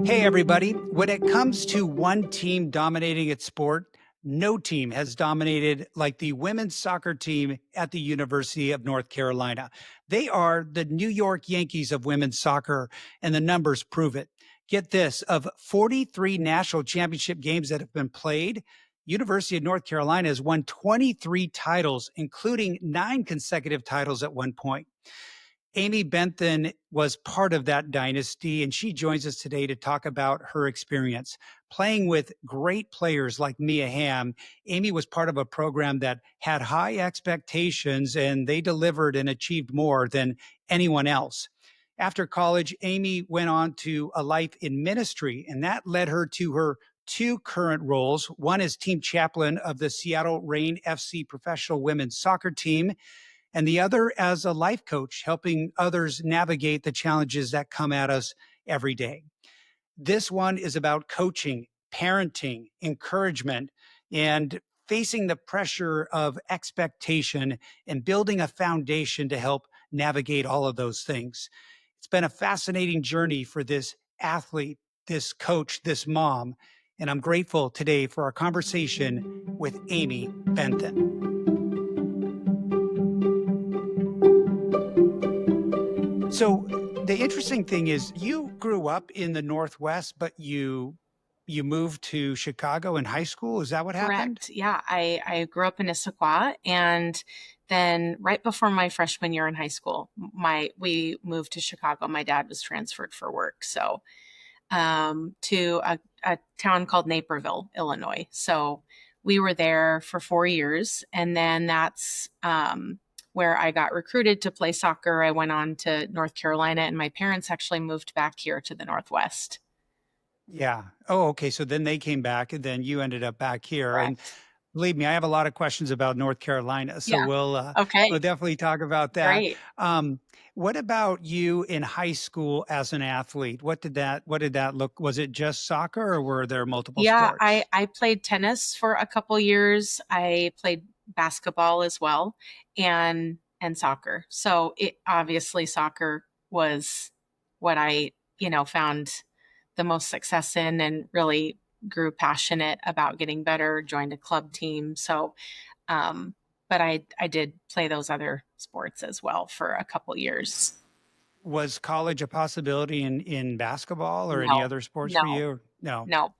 Hey, everybody. When it comes to one team dominating its sport, no team has dominated like the women's soccer team at the University of North Carolina. They are the New York Yankees of women's soccer, and the numbers prove it. Get this, of 43 national championship games that have been played, University of North Carolina has won 23 titles, including 9 consecutive titles at one point. Amy Benthin was part of that dynasty, and she joins us today to talk about her experience playing with great players like Mia Hamm. Amy was part of a program that had high expectations, and they delivered and achieved more than anyone else. After college, Amy went on to a life in ministry, and that led her to her two current roles. One is team chaplain of the Seattle Reign FC professional women's soccer team, and the other as a life coach, helping others navigate the challenges that come at us every day. This one is about coaching, parenting, encouragement, and facing the pressure of expectation and building a foundation to help navigate all of those things. It's been a fascinating journey for this athlete, this coach, this mom, and I'm grateful today for our conversation with Amy Benthin. So the interesting thing is you grew up in the Northwest, but you moved to Chicago in high school. Is that what happened? Correct. Yeah, I grew up in Issaquah, and then right before my freshman year in high school, we moved to Chicago. My dad was transferred for work, so to a town called Naperville, Illinois. So we were there for 4 years, and then that's where I got recruited to play soccer. I went on to North Carolina, and my parents actually moved back here to the Northwest. Yeah. Oh, okay. So then they came back and then you ended up back here. And Correct. believe me, I have a lot of questions about North Carolina. So Yeah. we'll Okay. definitely talk about that. Great. Um, what about you in high school as an athlete? What did that look? Was it just soccer or were there multiple Yeah, sports? I played tennis for a couple years. I played basketball as well, and soccer. So it obviously soccer was what I found the most success in and really grew passionate about getting better, joined a club team. So but I did play those other sports as well for a couple years. Was college a possibility in basketball or any No. other sports for No. you? No. No.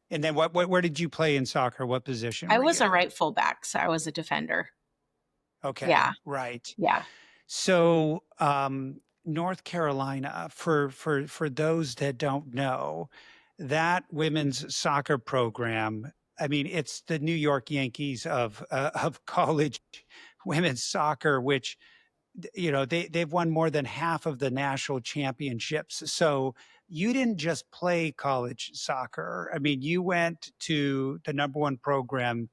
And then where did you play in soccer? What position I were was a you? right fullback, so I was a defender. Okay, Yeah. right. Yeah. So, North Carolina, for those that don't know, that women's soccer program, I mean, it's the New York Yankees of college women's soccer, which they've won more than half of the national championships. So you didn't just play college soccer. I mean, you went to the number one program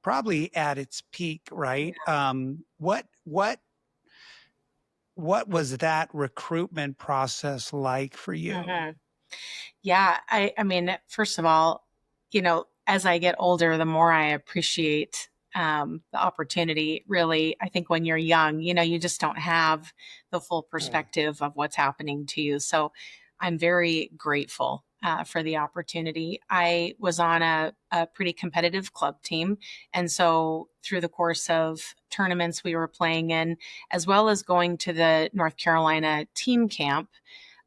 probably at its peak, right? What was that recruitment process like for you? Mhm. Yeah, I mean, first of all, as I get older, the more I appreciate the opportunity. Really, I think when you're young, you just don't have the full Mm. perspective of what's happening to you. So I'm very grateful for the opportunity. I was on a pretty competitive club team. And so through the course of tournaments we were playing in, as well as going to the North Carolina team camp,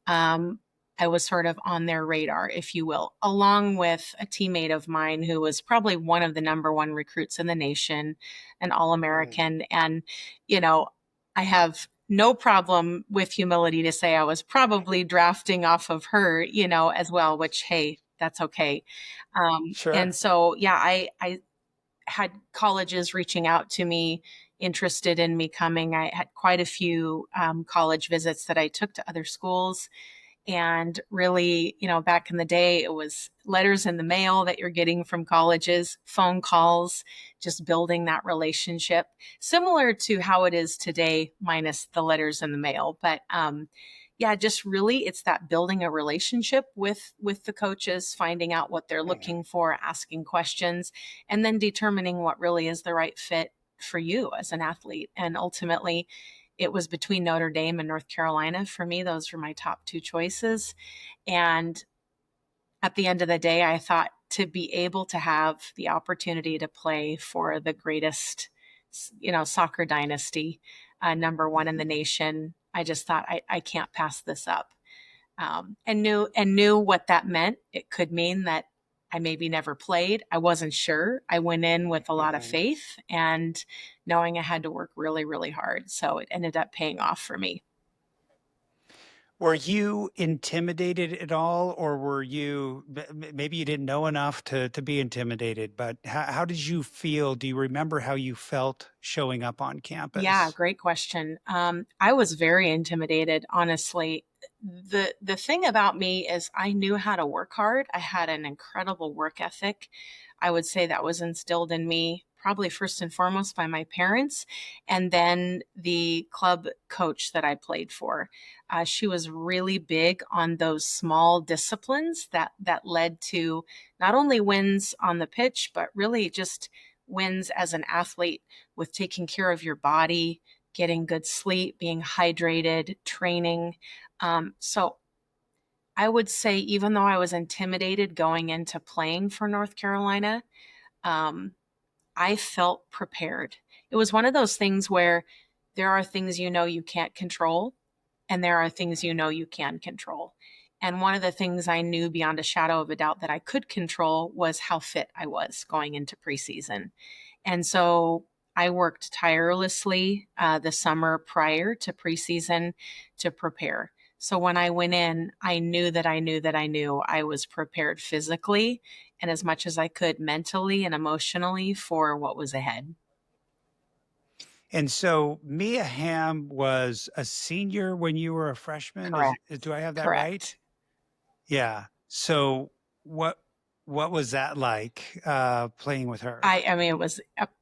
um, I was sort of on their radar, if you will, along with a teammate of mine who was probably one of the number one recruits in the nation, an All Mm. American. And, you know, I have no problem with humility to say I was probably drafting off of her, as well, which, hey, that's okay. And Sure. so, yeah, I had colleges reaching out to me interested in me coming. I had quite a few college visits that I took to other schools, and really, back in the day, it was letters in the mail that you're getting from colleges, phone calls, just building that relationship, similar to how it is today, minus the letters in the mail. But yeah, just really, it's that building a relationship with the coaches, finding out what they're Mhm. looking for, asking questions, and then determining what really is the right fit for you as an athlete. And ultimately, it was between Notre Dame and North Carolina. For me, those were my top two choices. And at the end of the day, I thought to be able to have the opportunity to play for the greatest, soccer dynasty, number one in the nation, I just thought I can't pass this up. And knew what that meant. It could mean that I maybe never played. I wasn't sure. I went in with a lot of faith and knowing I had to work really, really hard. So it ended up paying off for me. Were you intimidated at all, or were you maybe you didn't know enough to be intimidated? But how did you feel? Do you remember how you felt showing up on Yeah, campus? great question. I was very intimidated, honestly. The thing about me is I knew how to work hard. I had an incredible work ethic. I would say that was instilled in me probably first and foremost by my parents, and then the club coach that I played for. She was really big on those small disciplines that led to not only wins on the pitch, but really just wins as an athlete with taking care of your body, getting good sleep, being hydrated, training. So I would say, even though I was intimidated going into playing for North Carolina, um, I felt prepared. It was one of those things where there are things you can't control, and there are things you can control. And one of the things I knew beyond a shadow of a doubt that I could control was how fit I was going into preseason. And so I worked tirelessly the summer prior to preseason to prepare. So when I went in, I knew that I knew that I knew I was prepared physically and as much as I could mentally and emotionally for what was ahead. And so Mia Hamm was a senior when you were a freshman. Correct. Do I have that right? Correct. Yeah. So what what was that like playing with her? I mean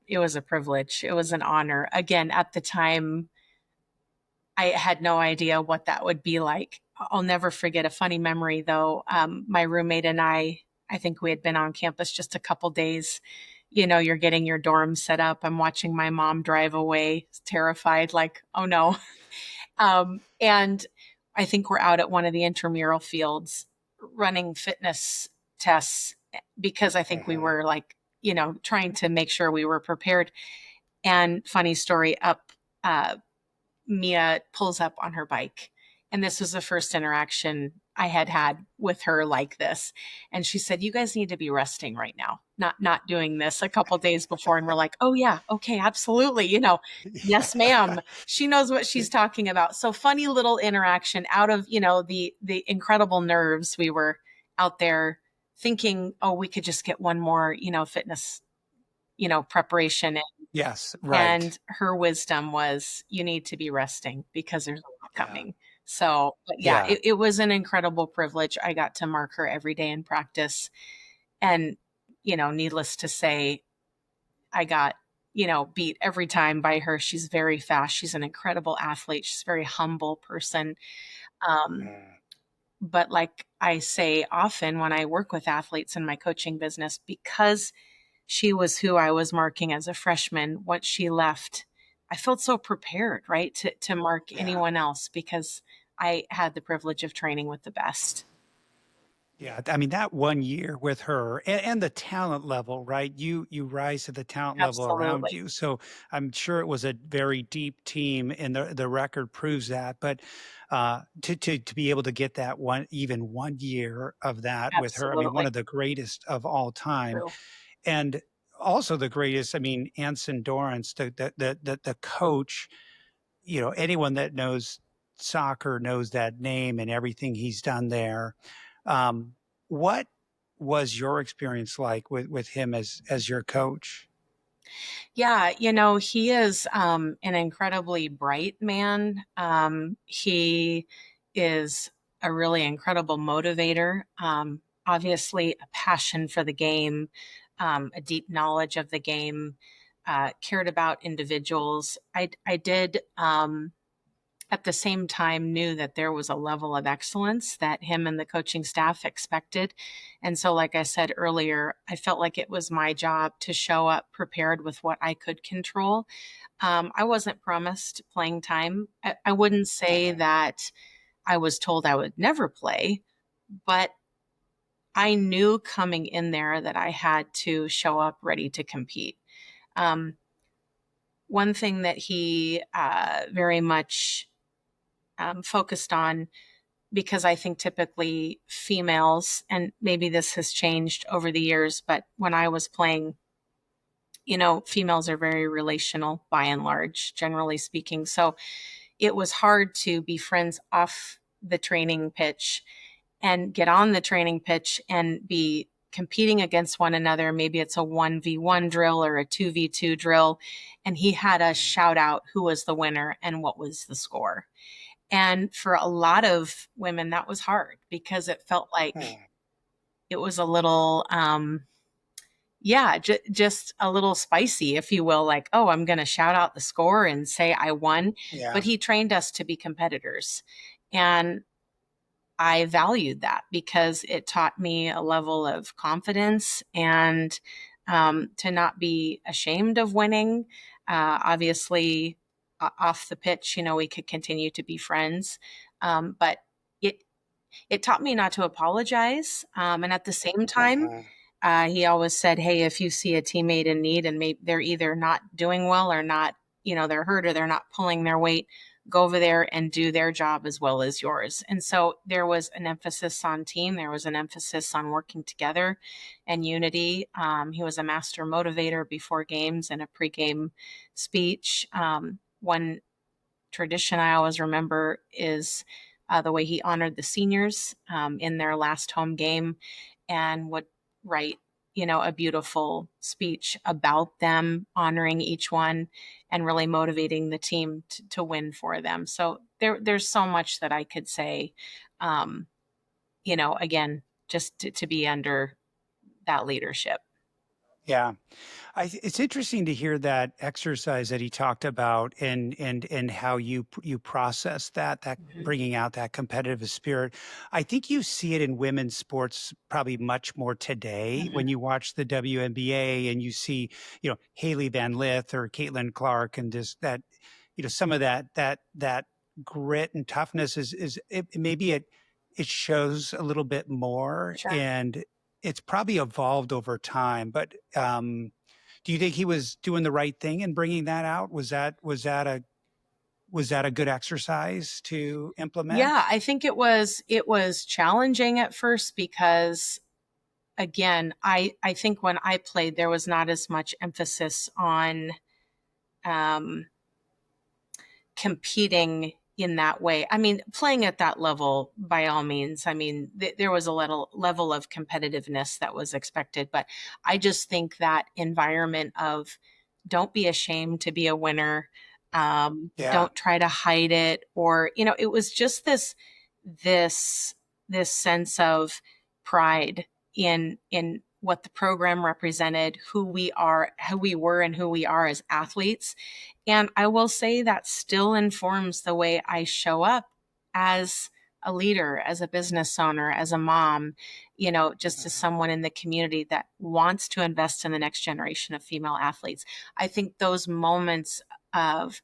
it was a privilege. It was an honor. Again, at the time I had no idea what that would be like. I'll never forget a funny memory though. My roommate and I think we had been on campus just a couple days. You're getting your dorm set up. I'm watching my mom drive away, terrified, like, oh no. And I think we're out at one of the intramural fields running fitness tests because I think we Mhm. were like, trying to make sure we were prepared. And funny story, uh, Mia pulls up on her bike. And this was the first interaction I had had with her like this. And she said, "You guys need to be resting right now, not doing this a couple days before." And we're like, "Oh yeah, okay, absolutely. Yes, ma'am." She knows what she's talking about. So funny little interaction out of, the incredible nerves. We were out there thinking, oh, we could just get one more, fitness, preparation, Yes, right. and her wisdom was, you need to be resting because there's a lot Yeah. coming. So, but yeah, Yeah. it was an incredible privilege. I got to mark her every day in practice. And, needless to say, I got, beat every time by her. She's very fast. She's an incredible athlete. She's a very humble person. Um, Mm. but like I say often when I work with athletes in my coaching business, because she was who I was marking as a freshman. Once she left, I felt so prepared, right, to mark Yeah. anyone else because I had the privilege of training with the best. Yeah, I mean, that 1 year with her and the talent level, right? You rise to the talent level around Absolutely. you, so I'm sure it was a very deep team, and the record proves that, but, to be able to get that even 1 year of that with her, I mean, one Absolutely. of the greatest of all time, True. and also the greatest, I mean, Anson Dorrance, the coach, anyone that knows soccer knows that name and everything he's done there. Um, what was your experience like with him as your coach? Yeah, he is an incredibly bright man. He is a really incredible motivator. Obviously, a passion for the game, a deep knowledge of the game, cared about individuals. I did. at the same time knew that there was a level of excellence that him and the coaching staff expected. And so, like I said earlier, I felt like it was my job to show up prepared with what I could control. I wasn't promised playing time. I wouldn't say Uh-huh. that I was told I would never play, but I knew coming in there that I had to show up ready to compete. Um, One thing that he very much focused on, because I think typically females, and maybe this has changed over the years, but when I was playing, females are very relational by and large, generally speaking. So it was hard to be friends off the training pitch and get on the training pitch and be competing against one another. Maybe it's a 1v1 drill or a 2v2 drill. And he had us shout out who was the winner and what was the score. And for a lot of women, that was hard because it felt like it was a little, just a little spicy, if you will, like, oh, I'm going to shout out the score and say I won. Yeah. But he trained us to be competitors. And I valued that because it taught me a level of confidence and to not be ashamed of winning. Obviously, off the pitch, we could continue to be friends, but it it taught me not to apologize. And at the same time, Uh-huh. he always said, "Hey, if you see a teammate in need and maybe they're either not doing well or not, they're hurt or they're not pulling their weight, go over there and do their job as well as yours." And so there was an emphasis on team. There was an emphasis on working together and unity. He was a master motivator before games and a pregame speech. One tradition I always remember is the way he honored the seniors in their last home game and would write, a beautiful speech about them, honoring each one and really motivating the team to win for them. So there's so much that I could say, um, again, just to be under that leadership. Yeah. It's interesting to hear that exercise that he talked about and how you process that Mhm. bringing out that competitive spirit. I think you see it in women's sports probably much more today Mhm. when you watch the WNBA and you see, Haley Van Lith or Caitlin Clark and just that, some of that grit and toughness is maybe it shows a little bit more Sure. and it's probably evolved over time, but do you think he was doing the right thing in bringing that out? Was that a good exercise to implement? Yeah, I think it was challenging at first because again, I think when I played there was not as much emphasis on um competing in that way. I mean, playing at that level by all means. I mean, there was a little level of competitiveness that was expected, but I just think that environment of don't be ashamed to be a winner. Yeah. Don't try to hide it, or it was just this this sense of pride in what the program represented, who we were, and who we are as athletes. And I will say that still informs the way I show up as a leader, as a business owner, as a mom, just as Mhm. someone in the community that wants to invest in the next generation of female athletes. I think those moments of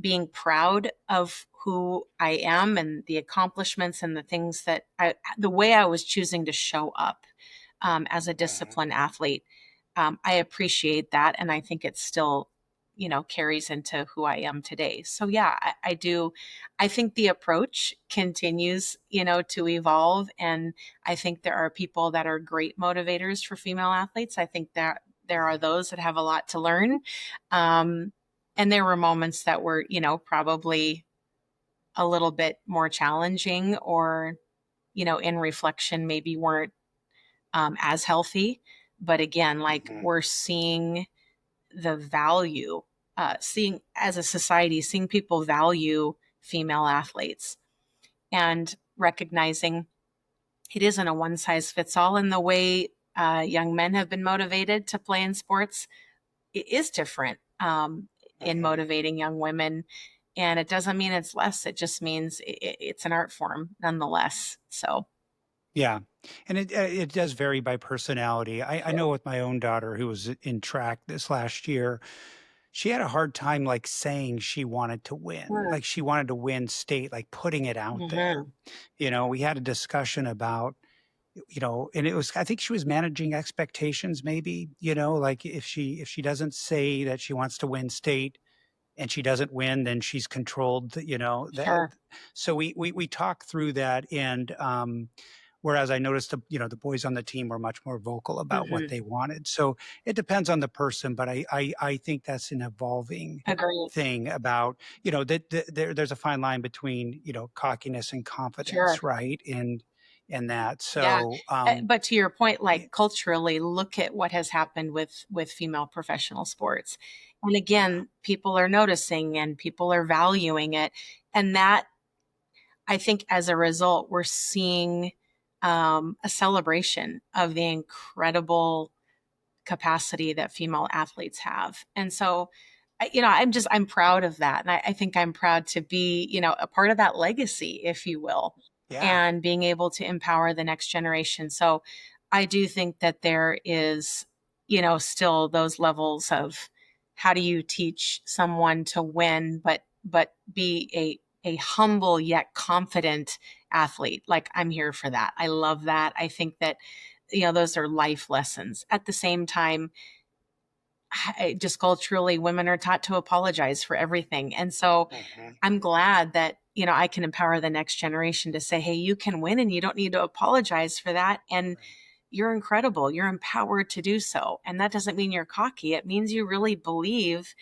being proud of who I am and the accomplishments and the things that the way I was choosing to show up as a Mhm. disciplined athlete. I appreciate that. And I think it still, carries into who I am today. So yeah, I do. I think the approach continues, to evolve. And I think there are people that are great motivators for female athletes. I think that there are those that have a lot to learn. Um, and there were moments that were, probably a little bit more challenging or, in reflection, maybe weren't as healthy. But again, like Mhm. we're seeing the value, seeing as a society, seeing people value female athletes and recognizing it isn't a one size fits all in the way young men have been motivated to play in sports. It is different in Mhm. motivating young women. And it doesn't mean it's less. It just means it's an art form nonetheless. So Yeah, and it does vary by personality. I sure. know with my own daughter who was in track this last year, she had a hard time like saying she wanted to win, Mm, like she wanted to win state, like putting it out there. mhm. We had a discussion about, and it was, I think she was managing expectations, maybe, like if she doesn't say that she wants to win state, and she doesn't win, then she's controlled, that. Sure. So we talk through that, and whereas I noticed the boys on the team were much more vocal about what Mhm. they wanted. So it depends on the person, but I think that's an evolving Agreed. thing about, that there's a fine line between, cockiness and Sure. confidence, right? And that. Yeah. So But to your point, like y- culturally, look at what has happened with female professional sports. And yeah. again, people are noticing and people are valuing it. And that, I think, as a result, we're seeing a celebration of the incredible capacity that female athletes have. And so, I'm proud of that. And I think I'm proud to be, a part of that legacy, if you will, Yeah. and being able to empower the next generation. So I do think that there is, still those levels of how do you teach someone to win, but be a humble yet confident athlete. Like, I'm here for that. I love that. I think that those are life lessons. At the same time, just culturally, women are taught to apologize for everything. And so Mhm. I'm glad that, I can empower the next generation to say, hey, you can win and you don't need to apologize for that. And Right. you're incredible. You're empowered to do so. And that doesn't mean you're cocky. It means you really believe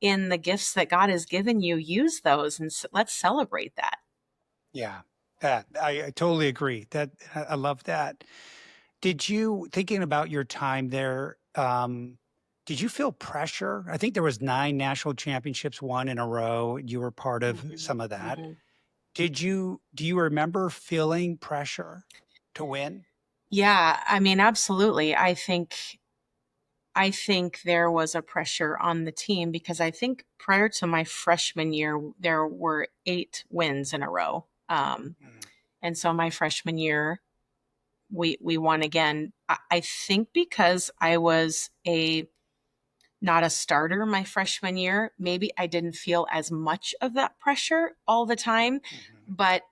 in the gifts that God has given you. Use those and let's celebrate that. Yeah. That I totally agree. That I love that. Did you thinking about your time there, did you feel pressure? I think there was 9 national championships won in a row. You were part of Mhm, some of that. mhm. Do you remember feeling pressure to win? Yeah, I mean, absolutely. I think there was a pressure on the team because I think prior to my freshman year, there were 8 wins in a row. Mm, And so my freshman year, we won again. I think because I was a not a starter my freshman year, maybe I didn't feel as much of that pressure all the time. mhm. But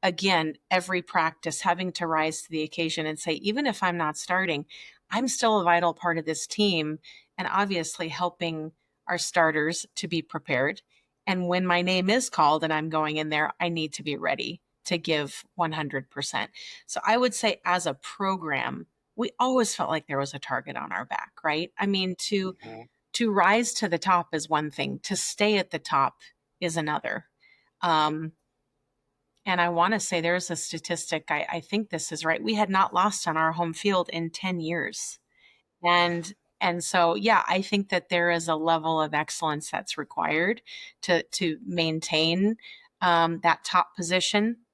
again, every practice having to rise to the occasion and say, even if I'm not starting, I'm still a vital part of this team. And obviously helping our starters to be prepared. And when my name is called and I'm going in there, I need to be ready to give 100%. So I would say, as a program, we always felt like there was a target on our back, right? I mean, Mhm. to rise to the top is one thing, to stay at the top is another. Um, and I want to say there's a statistic, I think this is right. We had not lost on our home field in 10 years. And and so yeah, I think that there is a level of excellence that's required to maintain that top position.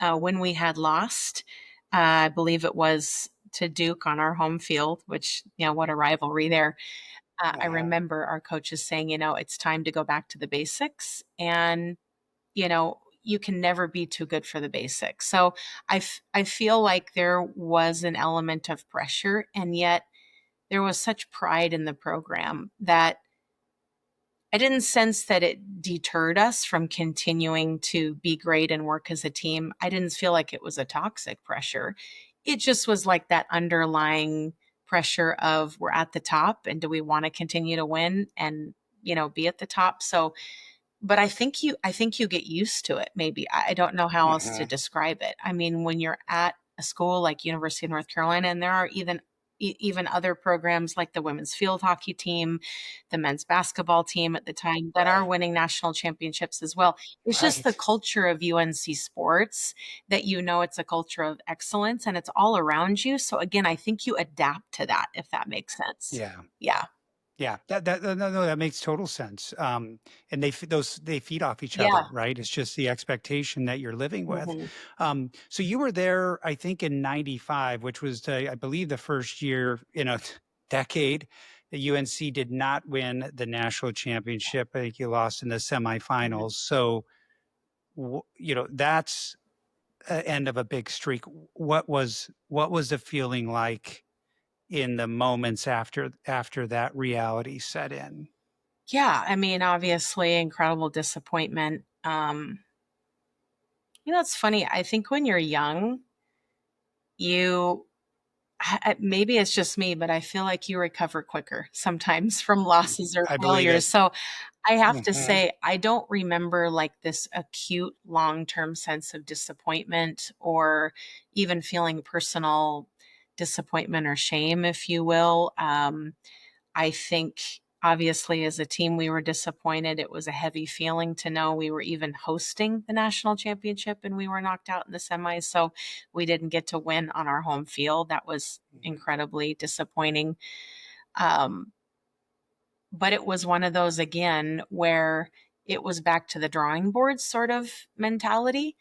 When we had lost, I believe it was to Duke on our home field, which, what a rivalry there. I Uh-huh. remember our coaches saying, it's time to go back to the basics. And you can never be too good for the basics. So I feel like there was an element of pressure, and yet there was such pride in the program that I didn't sense that it deterred us from continuing to be great and work as a team. I didn't feel like it was a toxic pressure. It just was like that underlying pressure of, we're at the top and do we want to continue to win and, be at the top. So, but I think you get used to it, maybe. I don't know how else to Mhm. describe it. I mean, when you're at a school like University of North Carolina, and there are even other programs like the women's field hockey team, the men's basketball team at the time, that are Right. winning national championships as well. It's just the Right. culture of UNC sports, that it's a culture of excellence and it's all around you. So again, I think you adapt to that, if that makes sense. Yeah. Yeah. Yeah, no, that makes total sense. And they feed off each Yeah. other, right? It's just the expectation that you're living with. Hmm. So you were there, I think, in '95, which was, I believe, the first year in a decade The UNC did not win the national championship. I think you lost in the Mhm. semifinals. So, that's a end of a big streak. What was the feeling like in the moments after that reality set in? Yeah, I mean, obviously, incredible disappointment. It's funny. I think when you're young, you maybe it's just me, but I feel like you recover quicker sometimes from losses or I believe failures. it. So I have to Mhm. say, I don't remember like this acute long term sense of disappointment or even feeling personal disappointment or shame, if you will. I think obviously as a team we were disappointed. It was a heavy feeling to know we were even hosting the national championship and we were knocked out in the semis. So we didn't get to win on our home field. That was Mhm. incredibly disappointing. Um, but it was one of those again where it was back to the drawing board sort of mentality.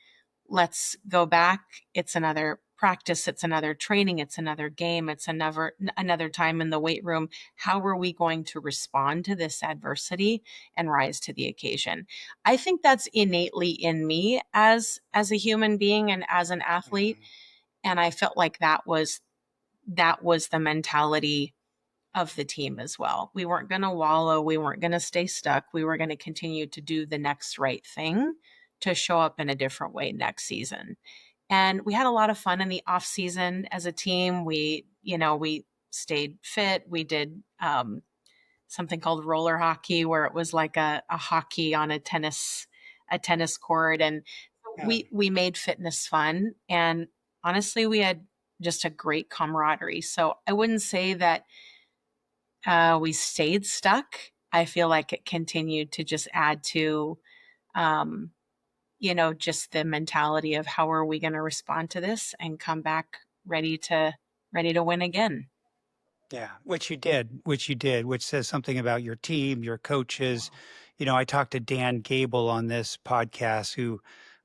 Let's go back. It's another practice, it's another training, it's another game, it's another time in the weight room. How are we going to respond to this adversity and rise to the occasion? I think that's innately in me as a human being and as an athlete, Mhm. and I felt like that was the mentality of the team as well. We weren't going to wallow. We weren't going to stay stuck. We were going to continue to do the next right thing to show up in a different way next season. And we had a lot of fun in the off season as a team. We stayed fit. We did something called roller hockey, where it was like a hockey on a tennis court, and Yeah. we made fitness fun. And honestly, we had just a great camaraderie. So I wouldn't say that we stayed stuck. I feel like it continued to just add to, um, just the mentality of how are we going to respond to this and come back ready to win again. Yeah, which says something about your team, your coaches. I talked to Dan Gable on this podcast who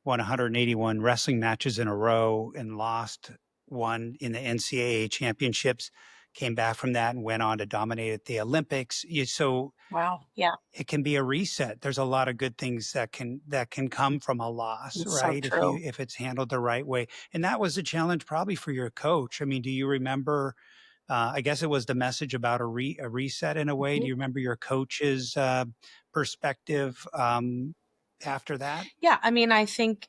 won 181 wrestling matches in a row and lost one in the NCAA championships, came back from that and went on to dominate at the Olympics. So Wow. Yeah. it can be a reset. There's a lot of good things that can come from a loss, It's so right? If true. it's handled the right way. And that was a challenge probably for your coach. I mean, do you remember I guess it was the message about a reset in a way. Do Mhm. you remember your coach's perspective after that? Yeah. I mean, I think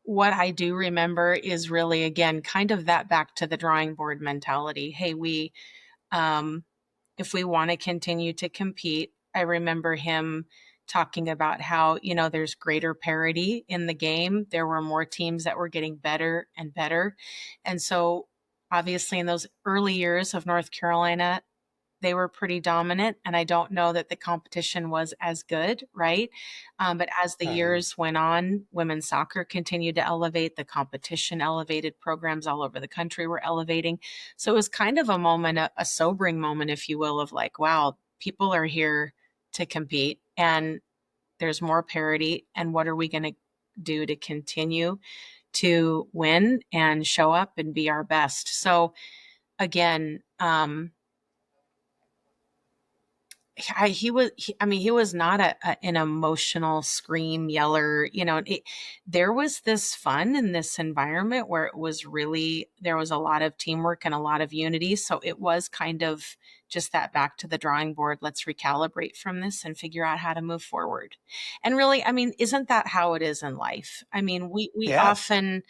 what I do remember is really, again, kind of that back to the drawing board mentality. Hey, um, if we want to continue to compete, I remember him talking about how, there's greater parity in the game. There were more teams that were getting better and better. And so, obviously, in those early years of North Carolina, they were pretty dominant. And I don't know that the competition was as good, right? But as the Uh-huh. years went on, women's soccer continued to elevate, the competition elevated, programs all over the country were elevating. So it was kind of a moment, a sobering moment, if you will, of like, wow, people are here to compete and there's more parity. And what are we going to do to continue to win and show up and be our best? So again, he was not an emotional scream yeller. There was this fun in this environment where it was really, there was a lot of teamwork and a lot of unity. So it was kind of just that back to the drawing board. Let's recalibrate from this and figure out how to move forward. And really, I mean, isn't that how it is in life? I mean, we Yes. often,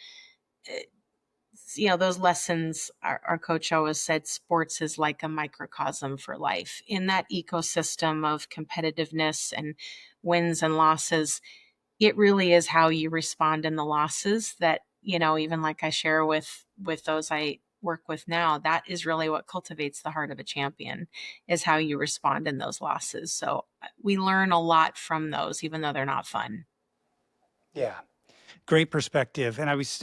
those lessons, our coach always said sports is like a microcosm for life. In that ecosystem of competitiveness and wins and losses, it really is how you respond in the losses that, even like I share with those I work with now, that is really what cultivates the heart of a champion, is how you respond in those losses. So we learn a lot from those, even though they're not fun. Yeah. Great perspective. And I was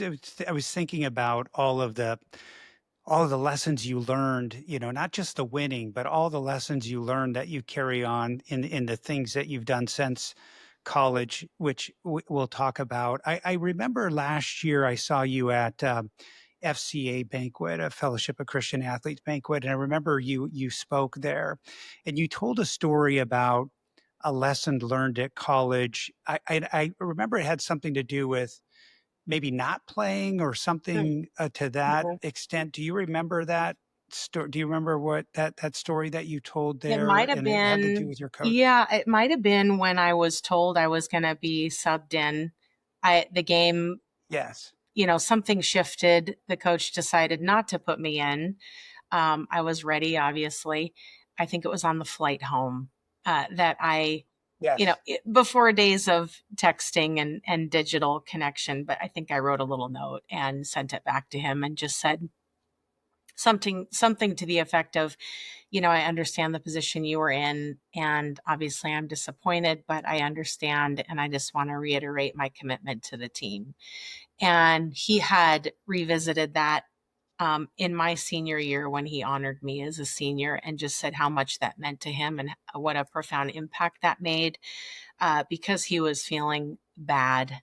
thinking about all of the lessons you learned, not just the winning, but all the lessons you learned that you carry on in the things that you've done since college, which we'll talk about. I remember last year I saw you at FCA banquet, a Fellowship of Christian Athletes banquet, and I remember you spoke there, and you told a story about a lesson learned at college. I remember it had something to do with maybe not playing or something to that Mhm. extent. Do you remember that story? Do you remember what that story that you told It there, might have and it had to do been, with your coach? yeah, it might have been when I was told I was gonna be subbed in. The game, Yes. something shifted. The coach decided not to put me in. I was ready, obviously. I think it was on the flight home that Yes. before days of texting and digital connection, but I think I wrote a little note and sent it back to him and just said something to the effect of, I understand the position you were in, and obviously I'm disappointed, but I understand, and I just want to reiterate my commitment to the team. And he had revisited that in my senior year when he honored me as a senior and just said how much that meant to him and what a profound impact that made, because he was feeling bad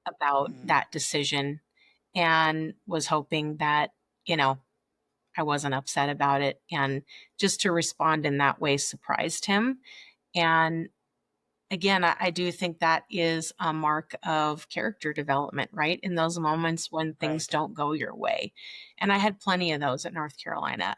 about Mm, that decision and was hoping that, you know, I wasn't upset about it. And just to respond in that way surprised him. And again, I do think that is a mark of character development, right? In those moments when things right. don't go your way. And I had plenty of those at North Carolina,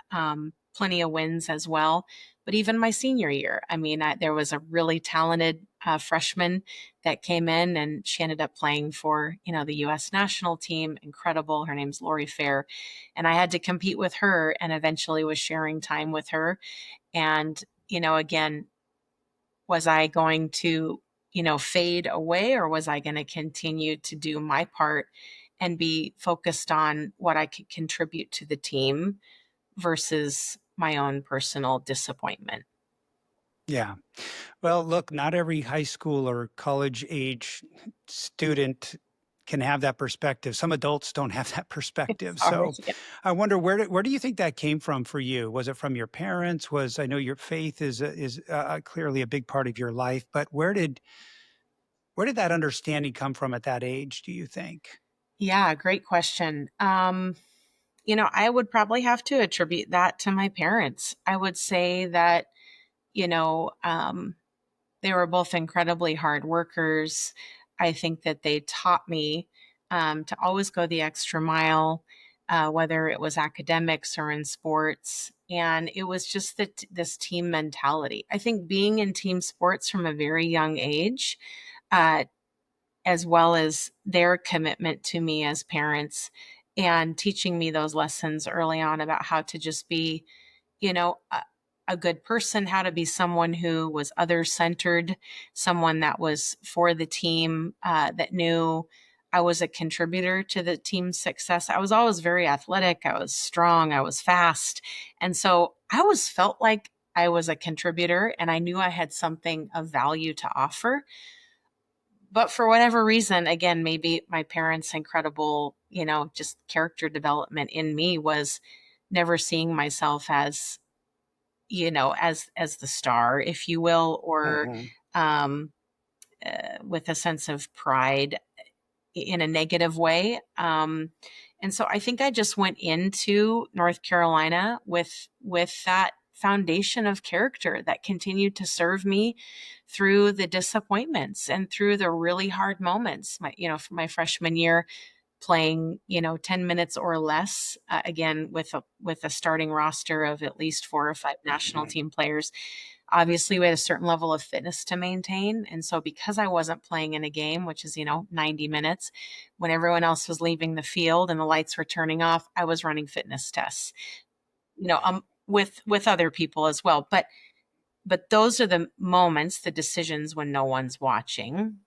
plenty of wins as well. But even my senior year, I mean, there was a really talented freshman that came in, and she ended up playing for, the U.S. national team. Incredible. Her name's Lori Fair. And I had to compete with her and eventually was sharing time with her. And, again, was I going to, fade away, or was I going to continue to do my part and be focused on what I could contribute to the team versus my own personal disappointment? Yeah. Well, look, not every high school or college age student can have that perspective. Some adults don't have that perspective. Sorry. So I wonder where do you think that came from for you? Was it from your parents? Was I know your faith is clearly a big part of your life, but where did that understanding come from at that age, do you think? Yeah, great question. I would probably have to attribute that to my parents. I would say that, you know, um, they were both incredibly hard workers. I think that they taught me to always go the extra mile, whether it was academics or in sports. And it was just this team mentality. I think being in team sports from a very young age, uh, as well as their commitment to me as parents and teaching me those lessons early on about how to just be, a good person, how to be someone who was other centered, someone that was for the team, that knew I was a contributor to the team's success. I was always very athletic. I was strong. I was fast. And so I always felt like I was a contributor and I knew I had something of value to offer. But for whatever reason, again, maybe my parents' incredible, just character development in me was never seeing myself as, as the star, if you will, or Mhm. um, with a sense of pride in a negative way. And so I think I just went into North Carolina with that foundation of character that continued to serve me through the disappointments and through the really hard moments. For my freshman year, playing 10 minutes or less, again with a starting roster of at least 4 or 5 national Mhm. team players. Obviously, we had a certain level of fitness to maintain, and so because I wasn't playing in a game, which is 90 minutes, when everyone else was leaving the field and the lights were turning off, I was running fitness tests, Right. with other people as well. But those are the moments, the decisions when no one's watching,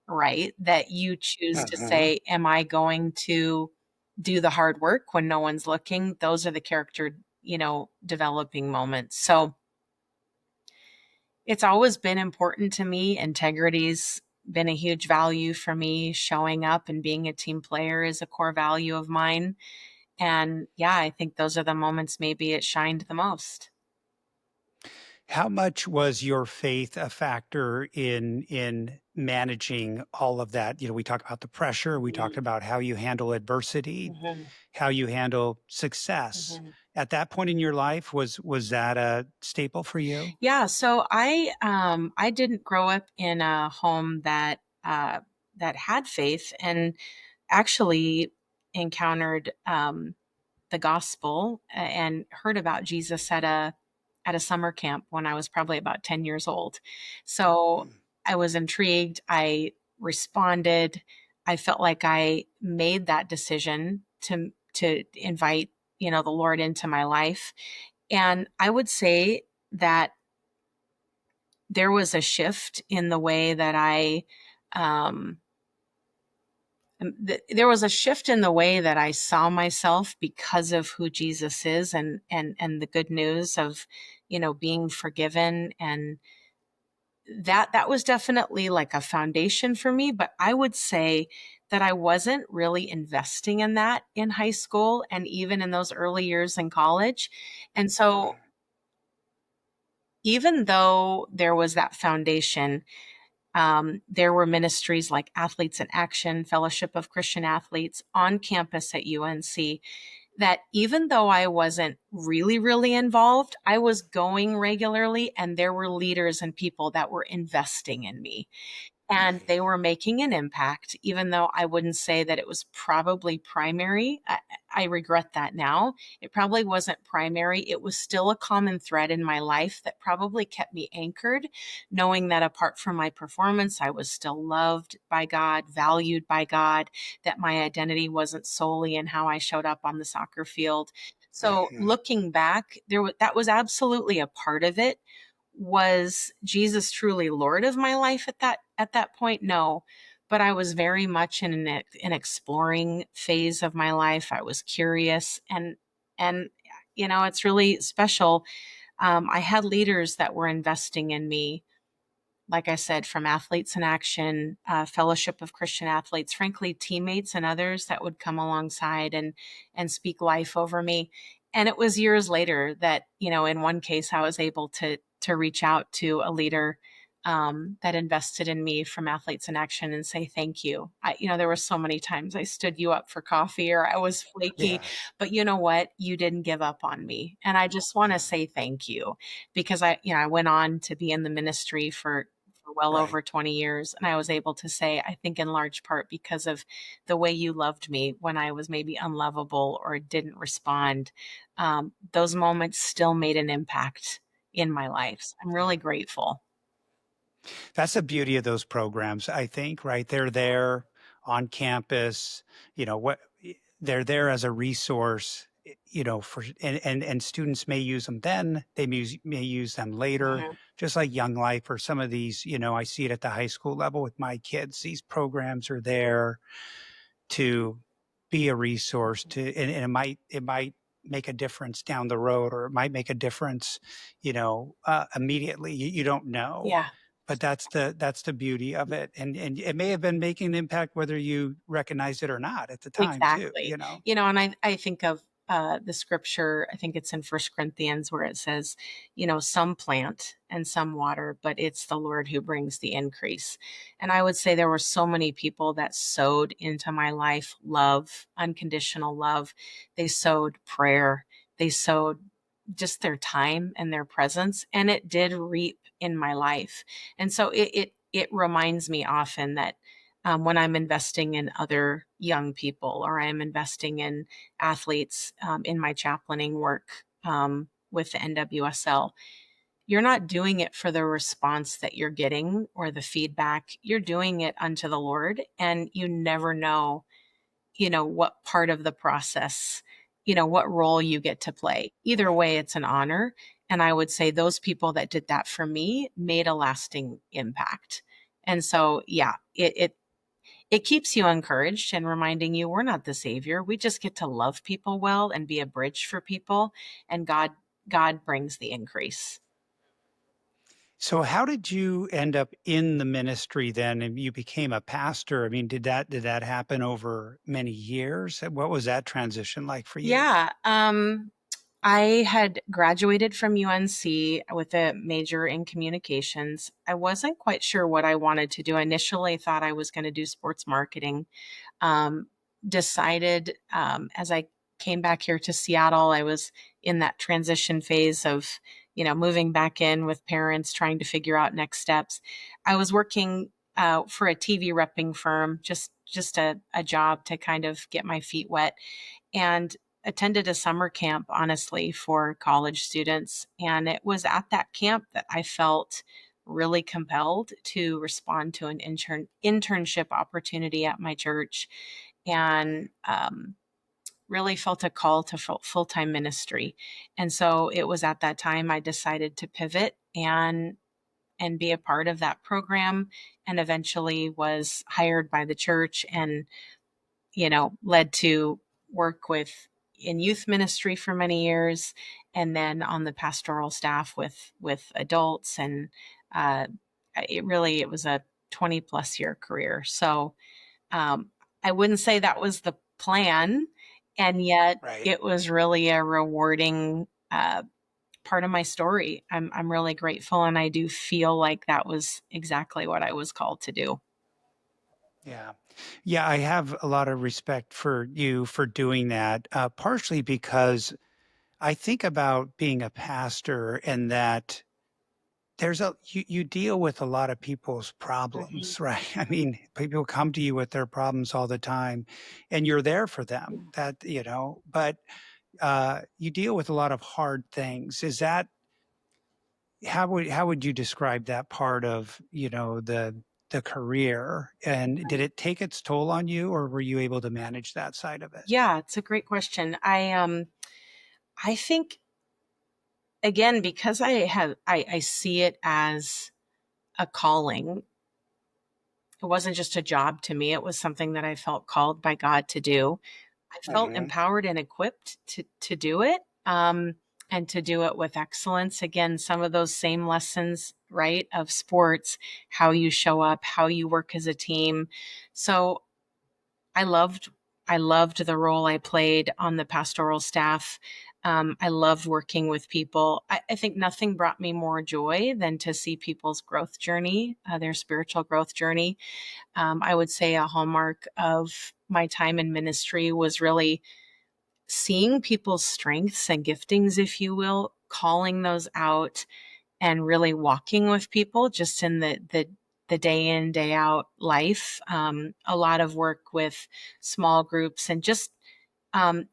right? That you choose to Mhm. say, am I going to do the hard work when no one's looking? Those are the character, developing moments. So it's always been important to me. Integrity's been a huge value for me. Showing up and being a team player is a core value of mine. And yeah, I think those are the moments maybe it shined the most. How much was your faith a factor in managing all of that? We talked about the pressure, we talked Mhm, about how you handle adversity, mhm, how you handle success. mhm. At that point in your life, was that a staple for you? Yeah, so I didn't grow up in a home that had faith, and actually encountered the gospel and heard about Jesus at a summer camp when I was probably about 10 years old. So Mm. I was intrigued. I responded. I felt like I made that decision to invite, the Lord into my life. And I would say that there was a shift in the way that um, there was a shift in the way that I saw myself because of who Jesus is, and the good news of, being forgiven. And that was definitely like a foundation for me. But I would say that I wasn't really investing in that in high school and even in those early years in college. And so even though there was that foundation, there were ministries like Athletes in Action, Fellowship of Christian Athletes on campus at UNC, that even though I wasn't really, really involved, I was going regularly, and there were leaders and people that were investing in me. And they were making an impact, even though I wouldn't say that it was probably primary. I regret that now. It probably wasn't primary. It was still a common thread in my life that probably kept me anchored, knowing that apart from my performance, I was still loved by God, valued by God, that my identity wasn't solely in how I showed up on the soccer field. So Mhm. looking back, that was absolutely a part of it. Was Jesus truly Lord of my life at that point? No. But I was very much in an exploring phase of my life. I was curious, and it's really special. I had leaders that were investing in me, like I said, from Athletes in Action, Fellowship of Christian Athletes, frankly, teammates and others that would come alongside and speak life over me. And it was years later that, in one case, I was able to reach out to a leader that invested in me from Athletes in Action and say thank you. There were so many times I stood you up for coffee or I was flaky, Yeah. but you know what? You didn't give up on me, and I just want to Mm. say thank you, because I went on to be in the ministry for well Right. over 20 years. And I was able to say, I think in large part because of the way you loved me when I was maybe unlovable or didn't respond. Those moments still made an impact in my life. So I'm really Yeah. grateful. That's the beauty of those programs, I think, right? They're there on campus, what they're there as a resource, for and students may use them then, may use them later, Mhm. just like Young Life or some of these, I see it at the high school level with my kids. These programs are there to be a resource and it might make a difference down the road, or it might make a difference, immediately. You don't know, Yeah. but that's the beauty of it, and it may have been making an impact whether you recognize it or not at the time too. Exactly. And I think of the scripture, I think it's in First Corinthians where it says, some plant and some water, but it's the Lord who brings the increase. And I would say there were so many people that sowed into my life love, unconditional love. They sowed prayer. They sowed just their time and their presence, and it did reap in my life. And so it reminds me often that when I'm investing in other young people or I'm investing in athletes in my chaplaining work with the NWSL, you're not doing it for the response that you're getting or the feedback. You're doing it unto the Lord, and you never know, what part of the process, what role you get to play. Either Right. way, it's an honor. And I would say those people that did that for me made a lasting impact. And so, yeah, it keeps you encouraged and reminding you we're not the savior. We just get to love people well and be a bridge for people, and God brings the increase. So how did you end up in the ministry then, and you became a pastor? I mean, did that happen over many years? What was that transition like for you? Yeah, I had graduated from UNC with a major in communications. I wasn't quite sure what I wanted to do. Initially, I thought I was going to do sports marketing. Um, Decided as I came back here to Seattle, I was in that transition phase of, moving back in with parents, trying to figure out next steps. I was working for a TV repping firm, just a job to kind of get my feet wet, and attended a summer camp, honestly, for college students. And it was at that camp that I felt really compelled to respond to an internship opportunity at my church, and really felt a call to full-time ministry. And so it was at that time I decided to pivot and be a part of that program, and eventually was hired by the church, and led to work with in youth ministry for many years, and then on the pastoral staff with adults. And uh, it was a 20 plus year career. So um, I wouldn't say that was the plan, and yet Right. it was really a rewarding part of my story. I'm really grateful, and I do feel like that was exactly what I was called to do. Yeah. Yeah, I have a lot of respect for you for doing that, partially because I think about being a pastor and that you deal with a lot of people's Mhm. problems, right? I mean, people come to you with their problems all the time and you're there for them. But you deal with a lot of hard things. Is that how would you describe that part of, the career? And did it take its toll on you, or were you able to manage that side of it? Yeah, it's a great question. I think, again, because I see it as a calling. It wasn't just a job to me. It was something that I felt called by God to do. I felt Mhm. empowered and equipped to do it, and to do it with excellence. Again, some of those same lessons, right, of sports, how you show up, how you work as a team. So I loved I loved the role I played on the pastoral staff. I loved working with people. I think nothing brought me more joy than to see people's growth journey, their spiritual growth journey. I would say a hallmark of my time in ministry was really seeing people's strengths and giftings, if you will, calling those out, and really walking with people just in the day in, day out life. A lot of work with small groups, and just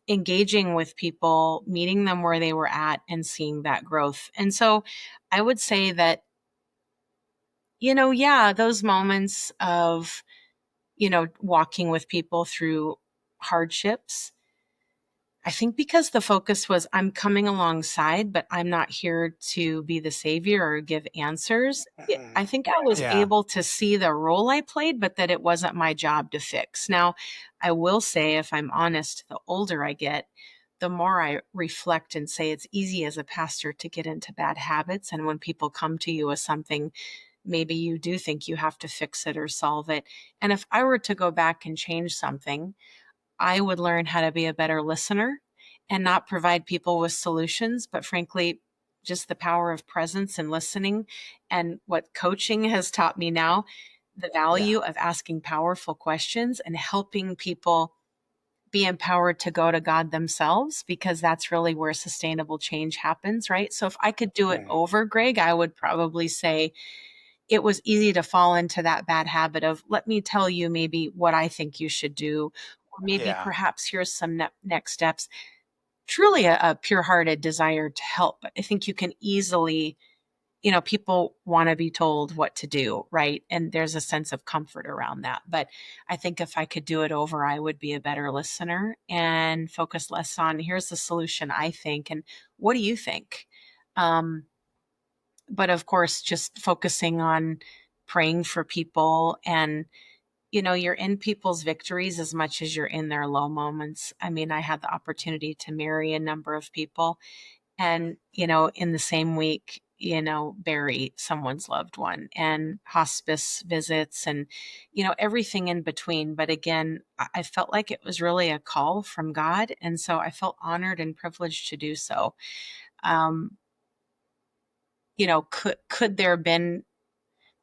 engaging with people, meeting them where they were at, and seeing that growth. And so I would say that, yeah, those moments of, walking with people through hardships, I think because the focus was I'm coming alongside, but I'm not here to be the savior or give answers. Mhm. I think I was Yeah. able to see the role I played, but that it wasn't my job to fix. Now, I will say, if I'm honest, the older I get, the more I reflect and say it's easy as a pastor to get into bad habits. And when people come to you with something, maybe you do think you have to fix it or solve it. And if I were to go back and change something, I would learn how to be a better listener and not provide people with solutions, but frankly, just the power of presence and listening. And what coaching has taught me now, the Yeah. value of asking powerful questions and helping people be empowered to go to God themselves, because that's really where sustainable change happens, right? So if I could do it Mm. over, Greg, I would probably say it was easy to fall into that bad habit of, let me tell you maybe what I think you should do, or maybe Yeah. perhaps here's some next steps. Truly a pure-hearted desire to help. But I think you can easily, people want to be told what to do, right? And there's a sense of comfort around that. But I think if I could do it over, I would be a better listener and focus less on here's the solution I think and what do you think. Um, but of course, just focusing on praying for people, and you're in people's victories as much as you're in their low moments. I mean, I had the opportunity to marry a number of people, and in the same week, bury someone's loved one, and hospice visits, and everything in between. But again, I felt like it was really a call from God, and so I felt honored and privileged to do so. um could there have been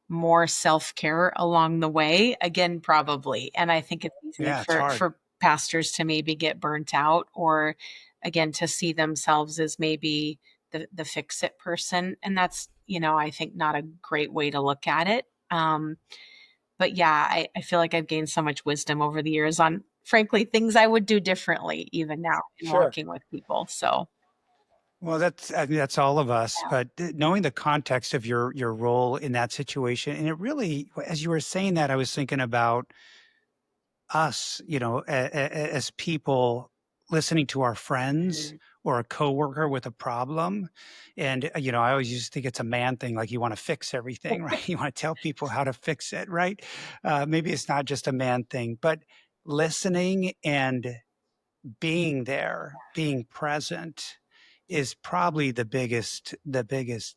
more self-care along the way? Again, probably. And I think it's easy Yeah, it's hard. for pastors to maybe get burnt out, or again, to see themselves as maybe the fix it person. And that's, I think, not a great way to look at it. But yeah, I feel like I've gained so much wisdom over the years on, frankly, things I would do differently even now in Sure. working with people. So Well, I mean, that's all of us, yeah. but knowing the context of your role in that situation, and it really, as you were saying that, I was thinking about us, as people listening to our friends Mhm. or a coworker with a problem. And, I always used to think it's a man thing, like you want to fix everything, right? You want to tell people how to fix it, right? Maybe it's not just a man thing, but listening and being there, being present is probably the biggest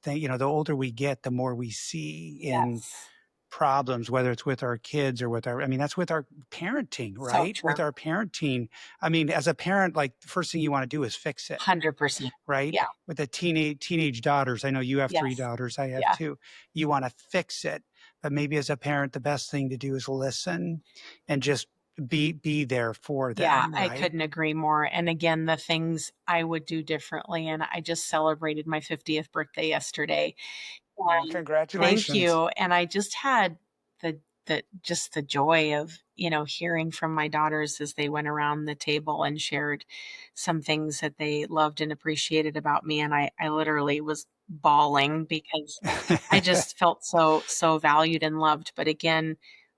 thing. The older we get, the more we see in Yes. problems, whether it's with our kids or I mean, that's with our parenting, So right? true. With our parenting. I mean, as a parent, like the first thing you want to do is fix it, 100%. right? Yeah. With the teenage daughters, I know you have three Yes. daughters, I have Yeah. two. You want to fix it, but maybe as a parent, the best thing to do is listen and just be there for Yeah, them, I right? couldn't agree more. And again, the things I would do differently. And I just celebrated my 50th birthday yesterday. Well, And thank congratulations. you. And I just had the joy of, hearing from my daughters as they went around the table and shared some things that they loved and appreciated about me. And I literally was bawling because I just felt so valued and loved. But again,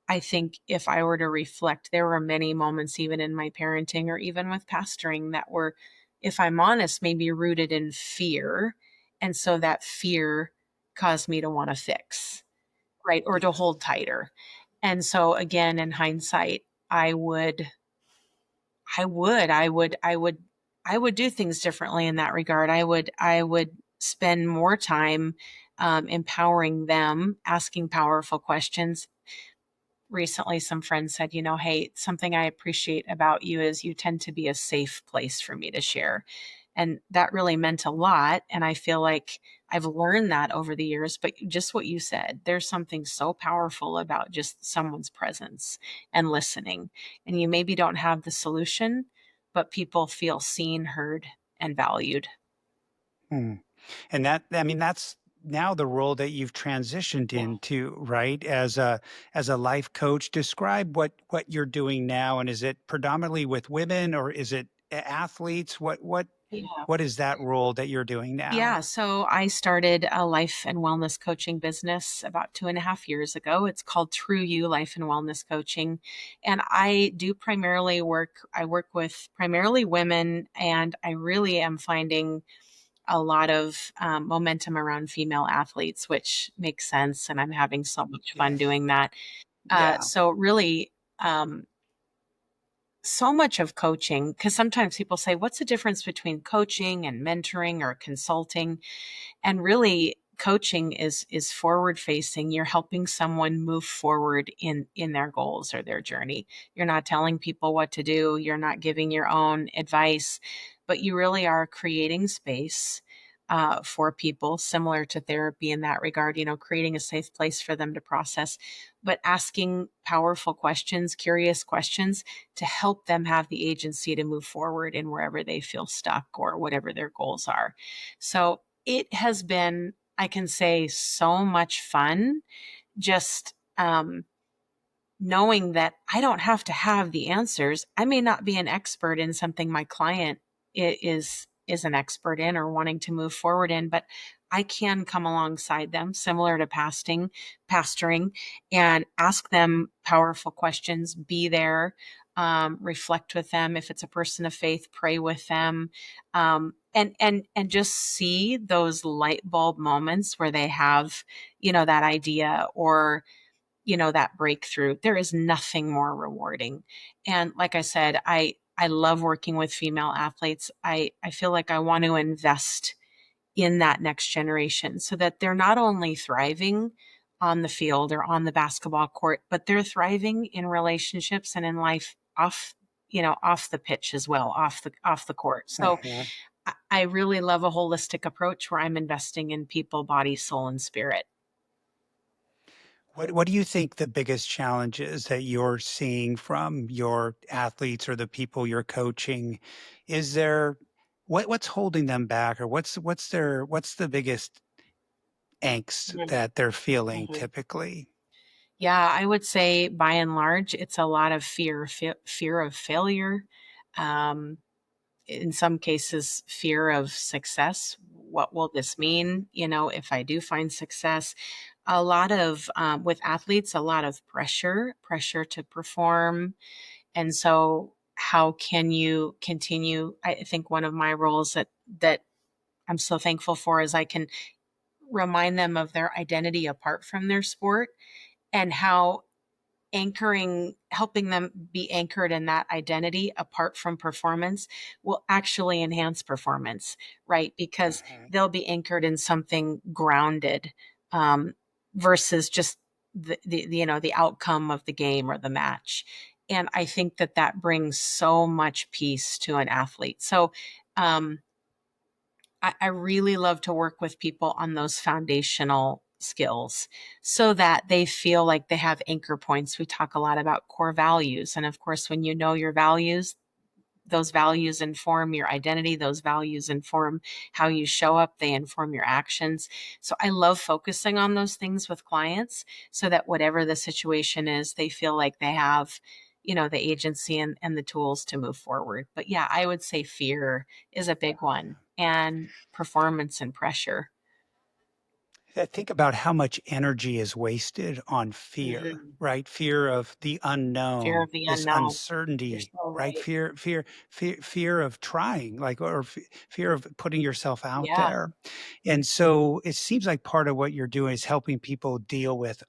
I think if I were to reflect, there were many moments, even in my parenting or even with pastoring, that were, if I'm honest, maybe rooted in fear. And so that fear caused me to want to fix, right? Or to hold tighter. And so again, in hindsight, I would, I would do things differently in that regard. I would spend more time empowering them, asking powerful questions. Recently, some friends said, hey, something I appreciate about you is you tend to be a safe place for me to share. And that really meant a lot. And I feel like I've learned that over the years. But just what you said, there's something so powerful about just someone's presence and listening. And you maybe don't have the solution, but people feel seen, heard, and valued. Hmm. And that, I mean, that's now the role that you've transitioned Yeah. into, right? As a life coach. Describe what you're doing now, and is it predominantly with women or is it athletes? Yeah. What is that role that you're doing now? Yeah, so I started a life and wellness coaching business about 2.5 years ago. It's called True You Life and Wellness Coaching. And I work with primarily women, and I really am finding a lot of momentum around female athletes, which makes sense. And I'm having so much fun Yes. doing that. Yeah. So, really, so much of coaching, because sometimes people say, what's the difference between coaching and mentoring or consulting? And really, coaching is forward facing. You're helping someone move forward in their goals or their journey. You're not telling people what to do, you're not giving your own advice, but you really are creating space for people, similar to therapy in that regard, creating a safe place for them to process, but asking powerful questions, curious questions, to help them have the agency to move forward in wherever they feel stuck or whatever their goals are. So it has been, I can say, so much fun, just knowing that I don't have to have the answers. I may not be an expert in something my client is an expert in or wanting to move forward in, but I can come alongside them, similar to pastoring, and ask them powerful questions, be there, reflect with them. If it's a person of faith, pray with them, and just see those light bulb moments where they have, that idea, or that breakthrough. There is nothing more rewarding. And like I said, I love working with female athletes. I feel like I want to invest in that next generation so that they're not only thriving on the field or on the basketball court, but they're thriving in relationships and in life off the pitch as well, off the court. So Mhm. I really love a holistic approach where I'm investing in people, body, soul, and spirit. What do you think the biggest challenges that you're seeing from your athletes or the people you're coaching? Is there what's holding them back, or what's the biggest angst Mhm, that they're feeling mhm. typically? Yeah, I would say by and large, it's a lot of fear of failure. Um, in some cases, fear of success. What will this mean? If I do find success, a lot of with athletes, a lot of pressure to perform. And so, how can you continue? I think one of my roles that I'm so thankful for is I can remind them of their identity apart from their sport and how helping them be anchored in that identity apart from performance will actually enhance performance, right? Because Mhm. they'll be anchored in something grounded, um, versus just the outcome of the game or the match. And I think that brings so much peace to an athlete. So, um, I really love to work with people on those foundational skills so that they feel like they have anchor points. We talk a lot about core values. And of course, when you know your values, those values inform your identity. Those values inform how you show up. They inform your actions. So I love focusing on those things with clients so that whatever the situation is, they feel like they have, the agency and the tools to move forward. But yeah, I would say fear is a big one and performance and pressure. Think about how much energy is wasted on fear, Mhm. right? Fear of the Fear unknown, of the this unknown. You're uncertainty, so right? right. Fear of trying, like, or fear of putting yourself out Yeah, there. And so it seems like part of what you're doing is helping people deal with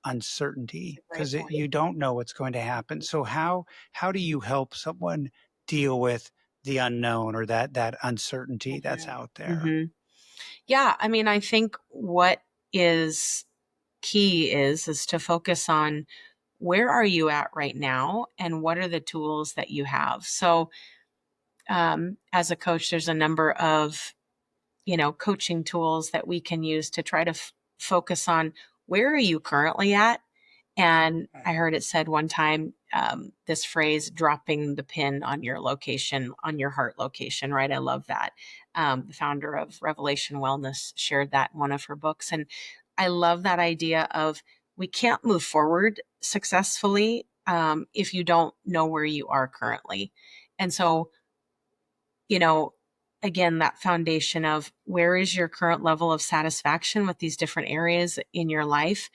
it's a uncertainty great because point. you don't know what's going to happen. So how do you help someone deal with the unknown or that uncertainty that's Mhm. out there? Mhm. Yeah, I mean, I think what is key is to focus on where are you at right now and what are the tools that you have. So, as a coach, there's a number of coaching tools that we can use to try to focus on where are you currently at. And I heard it said one time, this phrase, dropping the pin on your location, on your heart location, right? I love that. The founder of Revelation Wellness shared that in one of her books. And I love that idea of we can't move forward successfully if you don't know where you are currently. And so, you know, again, that foundation of where is your current level of satisfaction with these different areas in your life.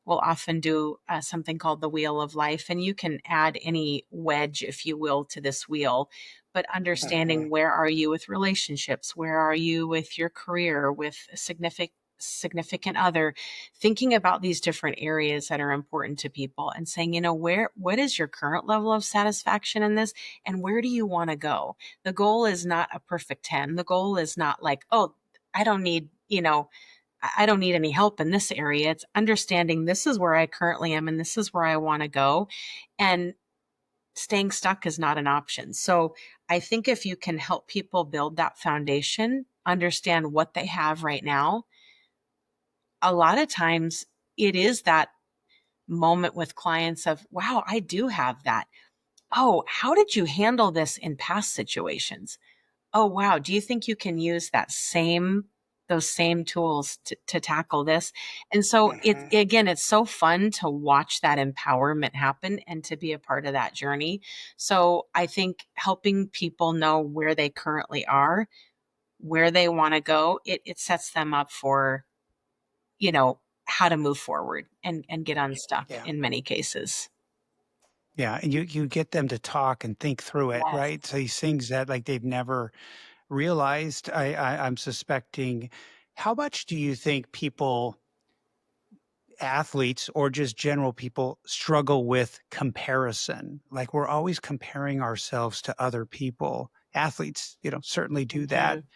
We'll often do something called the wheel of life, and you can add any wedge, if you will, to this wheel. But Mhm. understanding where are you with relationships, where are you with your career, with a significant other, thinking about these different areas that are important to people and saying, what is your current level of satisfaction in this, and where do you want to go? The goal is not a perfect 10. The goal is not like, oh, I don't need, I don't need any help in this area. It's understanding this is where I currently am and this is where I want to go. And staying stuck is not an option. So I think if you can help people build that foundation, understand what they have right now, a lot of times it is that moment with clients of, wow, I do have that. Oh, how did you handle this in past situations? Oh, wow. Do you think you can use those same tools to tackle this? And so Mhm. it's so fun to watch that empowerment happen and to be a part of that journey. So I think helping people know where they currently are, where they want to go, it sets them up for, how to move forward and get unstuck Yeah. in many cases. Yeah, and you get them to talk and think through it, Yes. right? So these things that, like, they've never realized, I'm suspecting. How much do you think people, athletes or just general people, struggle with comparison? Like, we're always comparing ourselves to other people. Athletes, certainly do that. Mhm.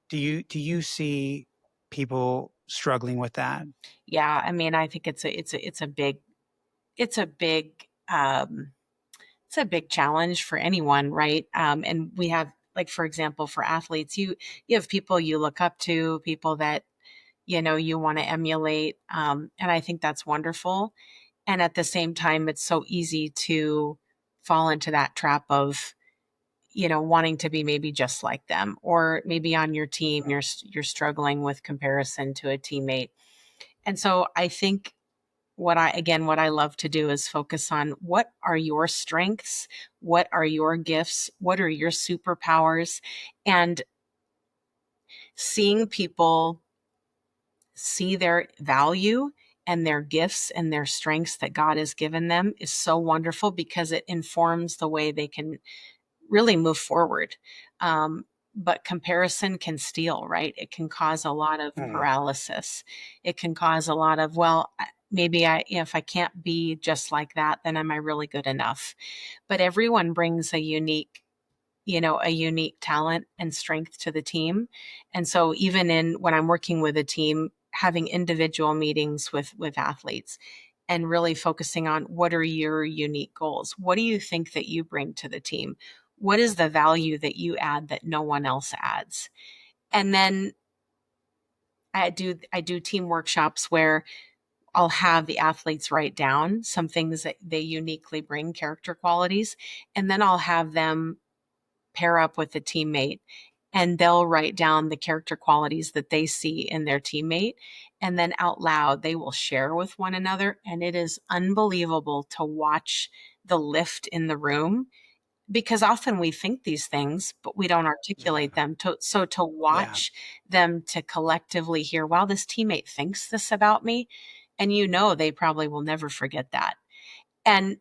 Do you see people struggling with that? Yeah, I mean, I think it's a big um, it's a big challenge for anyone, right? And we have, like, for example, for athletes, you have people you look up to, people that you want to emulate, and I think that's wonderful. And at the same time, it's so easy to fall into that trap of wanting to be maybe just like them, or maybe on your team you're struggling with comparison to a teammate. And so I think what I love to do is focus on what are your strengths, what are your gifts, what are your superpowers, and seeing people see their value and their gifts and their strengths that God has given them is so wonderful, because it informs the way they can really move forward. But comparison can steal, right? It can cause a lot of Mm. paralysis. It can cause a lot of, well, maybe if I can't be just like that, then am I really good enough? But everyone brings a unique talent and strength to the team. And so even when I'm working with a team, having individual meetings with athletes and really focusing on what are your unique goals? What do you think that you bring to the team? What is the value that you add that no one else adds? And then I do team workshops where I'll have the athletes write down some things that they uniquely bring, character qualities, and then I'll have them pair up with a teammate, and they'll write down the character qualities that they see in their teammate. And then out loud, they will share with one another. And it is unbelievable to watch the lift in the room, because often we think these things, but we don't articulate Yeah. them. So to Yeah. watch them to collectively hear, wow, this teammate thinks this about me. And they probably will never forget that. And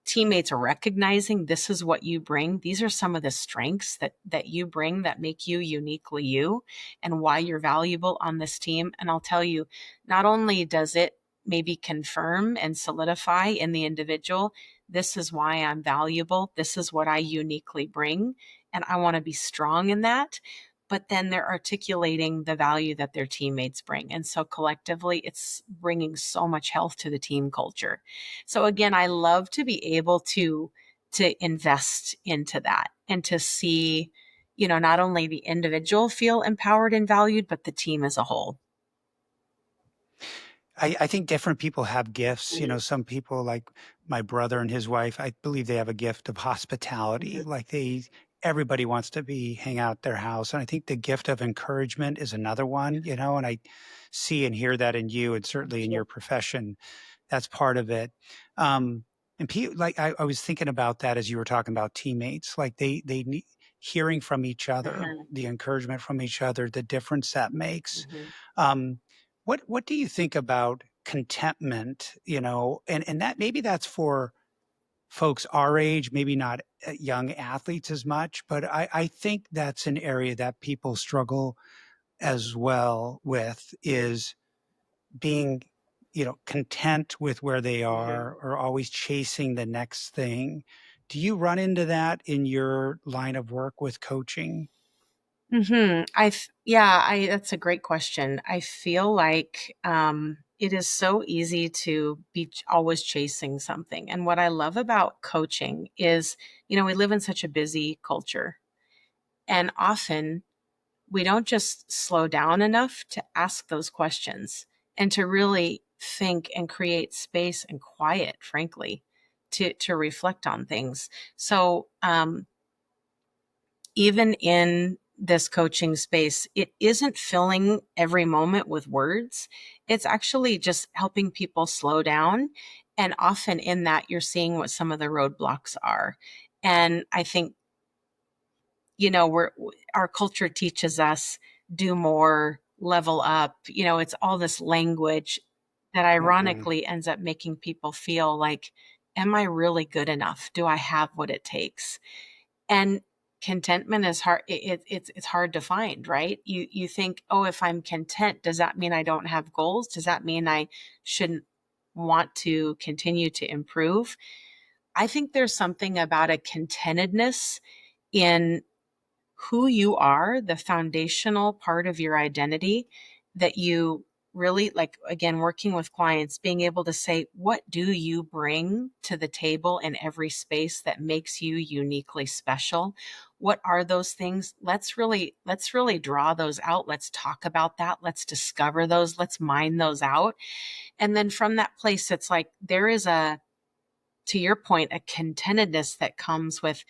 teammates are recognizing this is what you bring. These are some of the strengths that you bring that make you uniquely you, and why you're valuable on this team. And I'll tell you, not only does it maybe confirm and solidify in the individual, this is why I'm valuable, this is what I uniquely bring, and I want to be strong in that. But then they're articulating the value that their teammates bring. And so collectively, it's bringing so much health to the team culture. So again, I love to be able to invest into that, and to see, not only the individual feel empowered and valued, but the team as a whole. I think different people have gifts. Mhm, Some people, like my brother and his wife, I believe they have a gift of hospitality. mhm, Like everybody wants to hang out at their house. And I think the gift of encouragement is another one, and I see and hear that in you, and certainly in sure. your profession, that's part of it. Um, and like I was thinking about that as you were talking about teammates, like they need hearing from each other, Mhm, the encouragement from each other, the difference that makes. mhm, Um, what do you think about contentment? And that maybe that's for folks our age, maybe not young athletes as much, but I think that's an area that people struggle as well with, is being content with where they mhm. are, or always chasing the next thing. Do you run into that in your line of work with coaching? Yeah, that's a great question. I feel like it is so easy to be always chasing something. And what I love about coaching is, we live in such a busy culture, and often we don't just slow down enough to ask those questions, and to really think and create space and quiet, frankly, to reflect on things. So even in this coaching space, it isn't filling every moment with words. It's actually just helping people slow down. And often in that, you're seeing what some of the roadblocks are. And I think, our culture teaches us do more, level up. It's all this language that Hmm. ironically ends up making people feel like, am I really good enough? Do I have what it takes? And contentment is hard. It's hard to find, right? You think, oh, if I'm content, does that mean I don't have goals? Does that mean I shouldn't want to continue to improve? I think there's something about a contentedness in who you are, the foundational part of your identity, that you really, like, again, working with clients, being able to say, what do you bring to the table in every space that makes you uniquely special? What are those things? Let's really draw those out. Let's talk about that. Let's discover those. Let's mine those out. And then from that place, it's like there is a, to your point, a contentedness that comes with,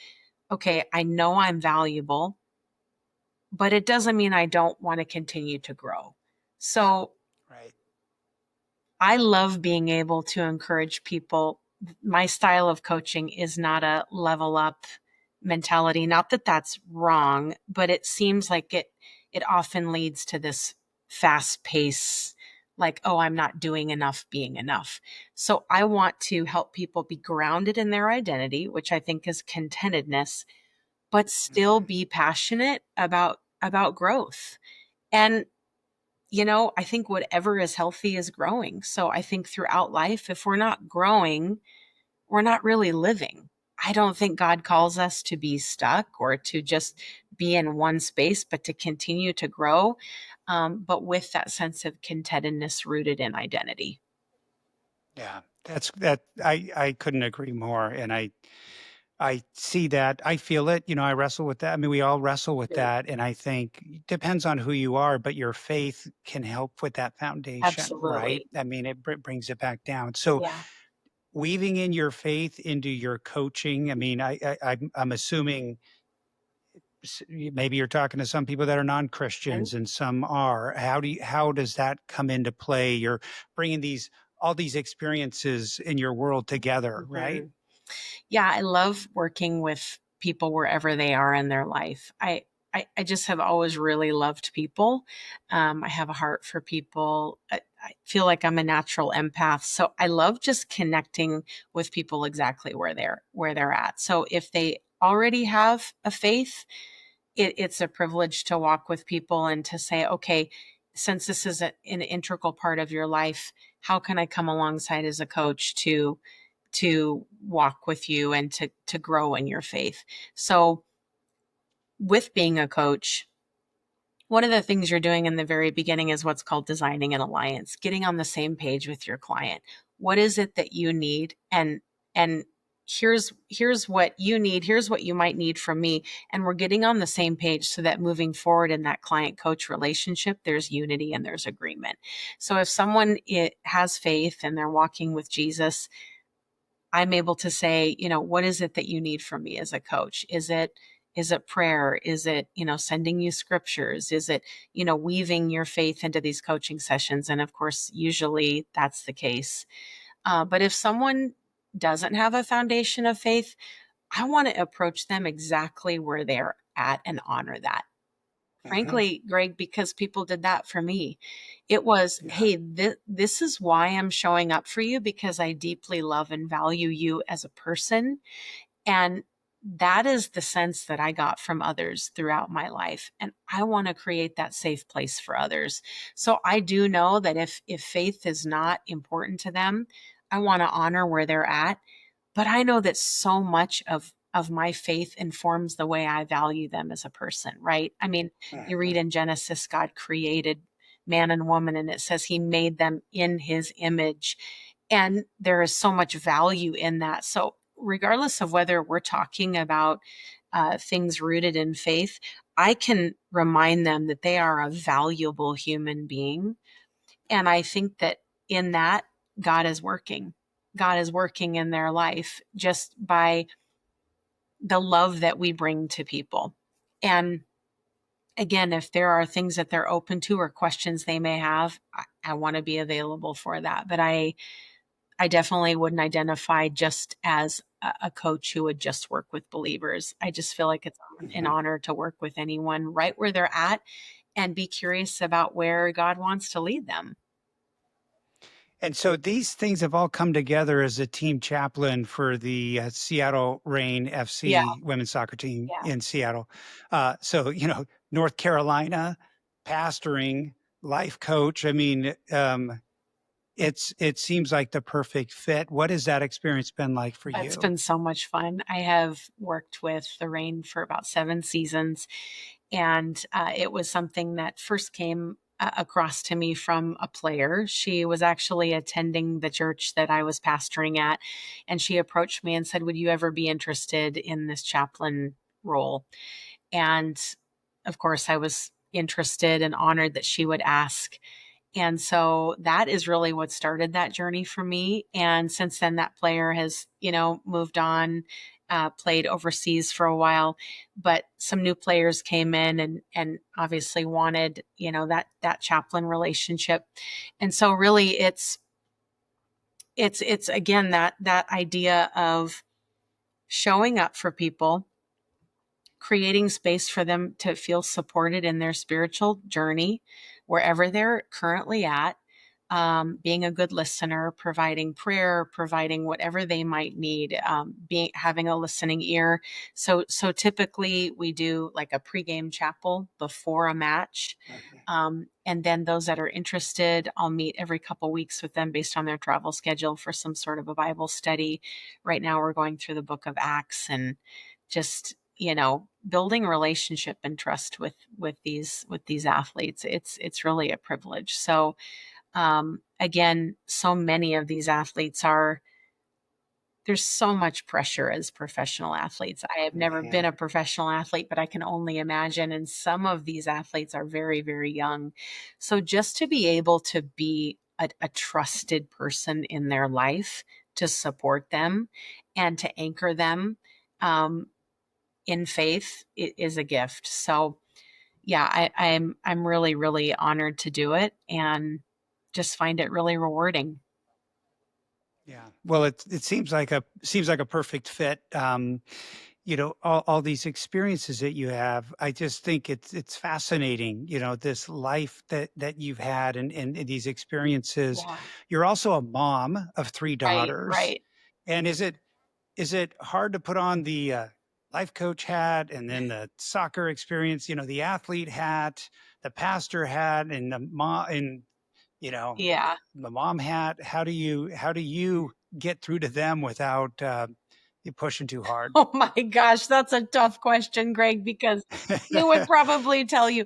okay, I know I'm valuable, but it doesn't mean I don't want to continue to grow. So Right. I love being able to encourage people. My style of coaching is not a level up mentality. Not that that's wrong, but it seems like it often leads to this fast pace, like, oh, I'm not doing enough being enough. So I want to help people be grounded in their identity, which I think is contentedness, but still Mhm. be passionate about growth. And I think whatever is healthy is growing. So I think throughout life, if we're not growing, we're not really living. I don't think God calls us to be stuck or to just be in one space, but to continue to grow, but with that sense of contentedness rooted in identity. Yeah, I couldn't agree more, and I see that. I feel it. I wrestle with that. I mean, we all wrestle with Yeah. that. And I think it depends on who you are, but your faith can help with that foundation, right? Absolutely. I mean, it brings it back down. So Yeah. weaving in your faith into your coaching, I mean, I'm assuming maybe you're talking to some people that are Mhm. non-Christians and some are. How does that come into play? You're bringing all these experiences in your world together, right? Mhm. Yeah, I love working with people wherever they are in their life. I just have always really loved people. I have a heart for people. I feel like I'm a natural empath, so I love just connecting with people exactly where they're at. So if they already have a faith, it's a privilege to walk with people and to say, okay, since this is an integral part of your life, how can I come alongside as a coach to walk with you and to grow in your faith. So with being a coach, one of the things you're doing in the very beginning is what's called designing an alliance, getting on the same page with your client. What is it that you need? And here's what you need, here's what you might need from me, and we're getting on the same page so that moving forward in that client coach relationship there's unity and there's agreement. So if someone has faith and they're walking with Jesus, I'm able to say, what is it that you need from me as a coach? Is it prayer? Is it, sending you scriptures? Is it, weaving your faith into these coaching sessions? And of course, usually that's the case. But if someone doesn't have a foundation of faith, I want to approach them exactly where they're at and honor that. Hmm. Frankly, Greg, because people did that for me. It was, Yeah. hey, this is why I'm showing up for you because I deeply love and value you as a person. And that is the sense that I got from others throughout my life. And I want to create that safe place for others. So I do know that if faith is not important to them, I want to honor where they're at, but I know that so much of my faith informs the way I value them as a person, right? I mean, you read Hmm. in Genesis, God created man and woman, and it says he made them in his image. And there is so much value in that. So, regardless of whether we're talking about things rooted in faith, I can remind them that they are a valuable human being. And I think that in that, God is working. God is working in their life just by the love that we bring to people. And again, if there are things that they're open to or questions they may have, I want to be available for that. But I definitely wouldn't identify just as a coach who would just work with believers. I just feel like it's an Hmm. honor to work with anyone right where they're at and be curious about where God wants to lead them. And so these things have all come together as a team chaplain for the Seattle Reign Yeah, FC women's soccer team yeah. in Seattle. So, North Carolina, pastoring, life coach. I mean, it seems like the perfect fit. What has that experience been like for It's you? been so much fun. I have worked with the Rain for about 7 seasons, and it was something that first came across to me from a player. She was actually attending the church that I was pastoring at, and she approached me and said, "Would you ever be interested in this chaplain role?" And of course, I was interested and honored that she would ask. And so that is really what started that journey for me. And since then, that player has, moved on, played overseas for a while, but some new players came in and obviously wanted, that chaplain relationship. And so really it's again, that idea of showing up for people, creating space for them to feel supported in their spiritual journey, wherever they're currently at, being a good listener, providing prayer, providing whatever they might need, being having a listening ear. So typically we do like a pregame chapel before a match. Okay. And then those that are interested, I'll meet every couple weeks with them based on their travel schedule for some sort of a Bible study. Right now we're going through the book of Acts, and just, building relationship and trust with these athletes. It's really a privilege. So again, so many of these athletes there's so much pressure as professional athletes. I have never been a professional athlete, but I can only imagine. And some of these athletes are very, very young. So just to be able to be a trusted person in their life, to support them and to anchor them in faith, it is a gift. So yeah, I'm really, really honored to do it, and just find it really rewarding. Yeah. Well, it seems like a perfect fit. All these experiences that you have, I just think it's fascinating, this life that you've had, and these experiences. Yeah. You're also a mom of three Right, daughters. right. And is it hard to put on the life coach hat and then the soccer experience, the athlete hat, the pastor hat, and the mom, and you know Yeah. the mom hat? How do you get through to them without you pushing too hard? Oh my gosh, that's a tough question, Greg, because they would probably tell you,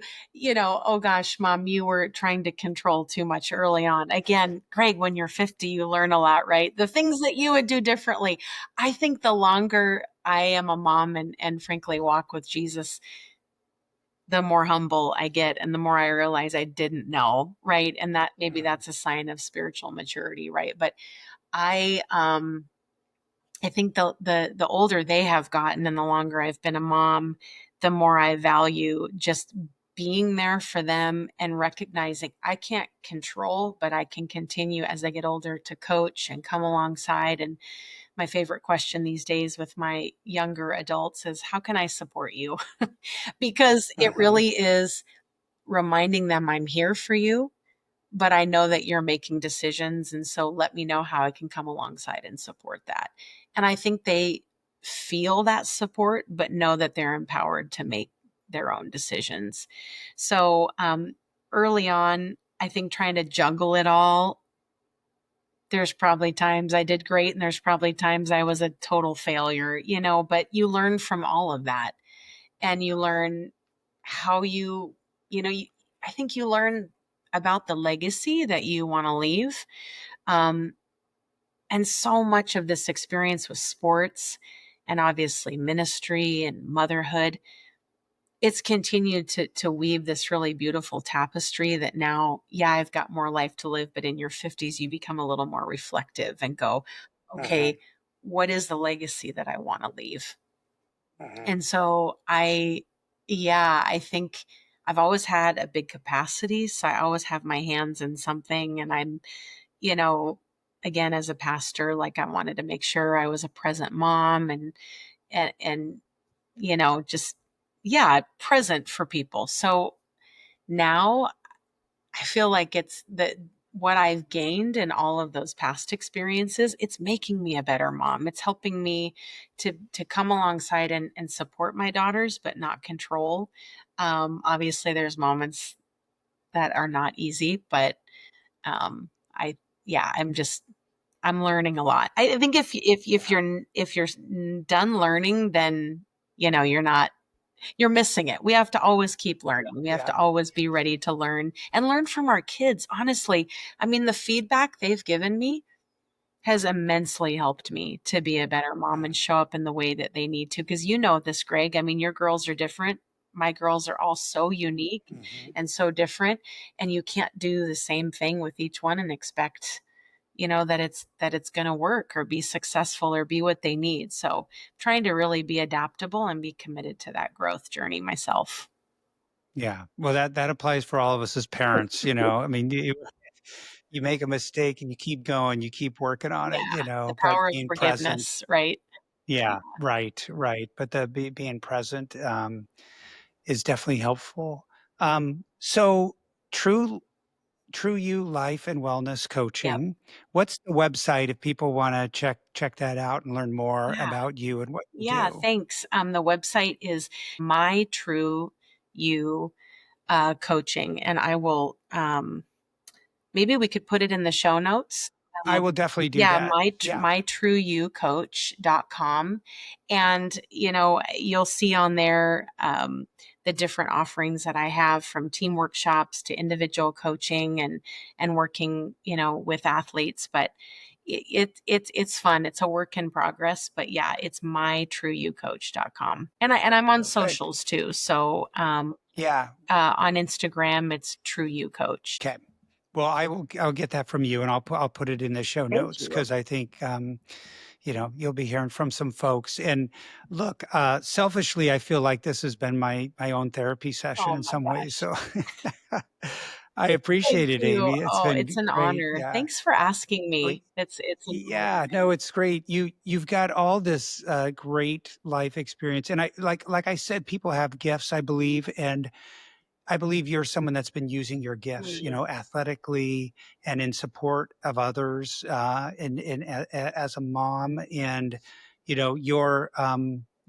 "Oh gosh, mom, you were trying to control too much early on." Again, Greg, when you're 50, you learn a lot, right? The things that you would do differently. I think the longer I am a mom and frankly walk with Jesus, the more humble I get and the more I realize I didn't know, right? And that maybe Mhm. that's a sign of spiritual maturity, right? But I think the older they have gotten and the longer I've been a mom, the more I value just being there for them and recognizing I can't control, but I can continue as I get older to coach and come alongside. And my favorite question these days with my younger adults is, how can I support you? Because it Mhm. really is reminding them I'm here for you, but I know that you're making decisions. And so let me know how I can come alongside and support that. And I think they feel that support, but know that they're empowered to make their own decisions. So early on, I think trying to juggle it all, there's probably times I did great and there's probably times I was a total failure, but you learn from all of that, and you learn how you know, you, I think you learn about the legacy that you want to leave. Um, and so much of this experience with sports and obviously ministry and motherhood, it's continued to weave this really beautiful tapestry that now, yeah, I've got more life to live, but in your 50s, you become a little more reflective and go, Mhm. okay, what is the legacy that I want to leave? Mhm. And so yeah, I think I've always had a big capacity. So I always have my hands in something. And you know, again, as a pastor, like I wanted to make sure I was a present mom and, just, yeah, present for people. So now I feel like it's what I've gained in all of those past experiences, it's making me a better mom. It's helping me to come alongside and support my daughters, but not control. Obviously, there's moments that are not easy, but I yeah, I'm learning a lot. I think if Yeah. you're done learning, then you're not. you're missing it. We have to always keep learning. We have Yeah. to always be ready to learn and learn from our kids. Honestly, I mean, the feedback they've given me has immensely helped me to be a better mom and show up in the way that they need to. Because you know this, Greg. I mean, your girls are different. My girls are all so unique Mhm. and so different. And you can't do the same thing with each one and expect, that it's going to work or be successful or be what they need. So trying to really be adaptable and be committed to that growth journey myself. Yeah. Well, that applies for all of us as parents, you know. I mean, you make a mistake and you keep going, you keep working on Yeah. it, you The know, but power of being present. forgiveness, right? Yeah. Yeah, right, right. But being present is definitely helpful. So true True You Life and Wellness Yep. Coaching. What's the website if people want to check that out and learn more Yeah. about you and what you Yeah. do? Thanks. The website is My True You Coaching, and I will maybe we could put it in the show notes. I will definitely do Yeah, that. Yeah. mytrueyoucoach.com. And, you'll see on there the different offerings that I have, from team workshops to individual coaching and working, with athletes. But it's fun. It's a work in progress. But yeah, it's mytrueyoucoach.com. And I'm on Perfect. socials too. So Yeah. on Instagram, it's True You Coach. Okay. Well, I'll get that from you and I'll put it in the show Thank notes you. because I think you know, you'll be hearing from some folks. And look, selfishly, I feel like this has been my own therapy session Oh in my some ways. gosh. So I Thank appreciate it, you. Amy. It's Oh, been it's an great. honor. Yeah. Thanks for asking Well, me. It's an honor. yeah, no, it's great. You've got all this great life experience, and I like I said, people have gifts, I believe, and I believe you're someone that's been using your gifts, you Mm, know, athletically and in support of others, as a mom, and you know, you're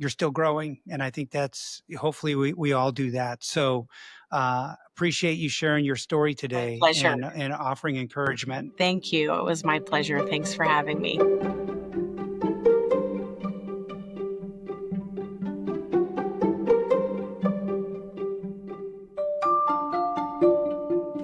still growing, and I think that's hopefully we all do that. So appreciate you sharing your story my today pleasure. and offering encouragement. Thank you. It was my pleasure. Thanks for having me.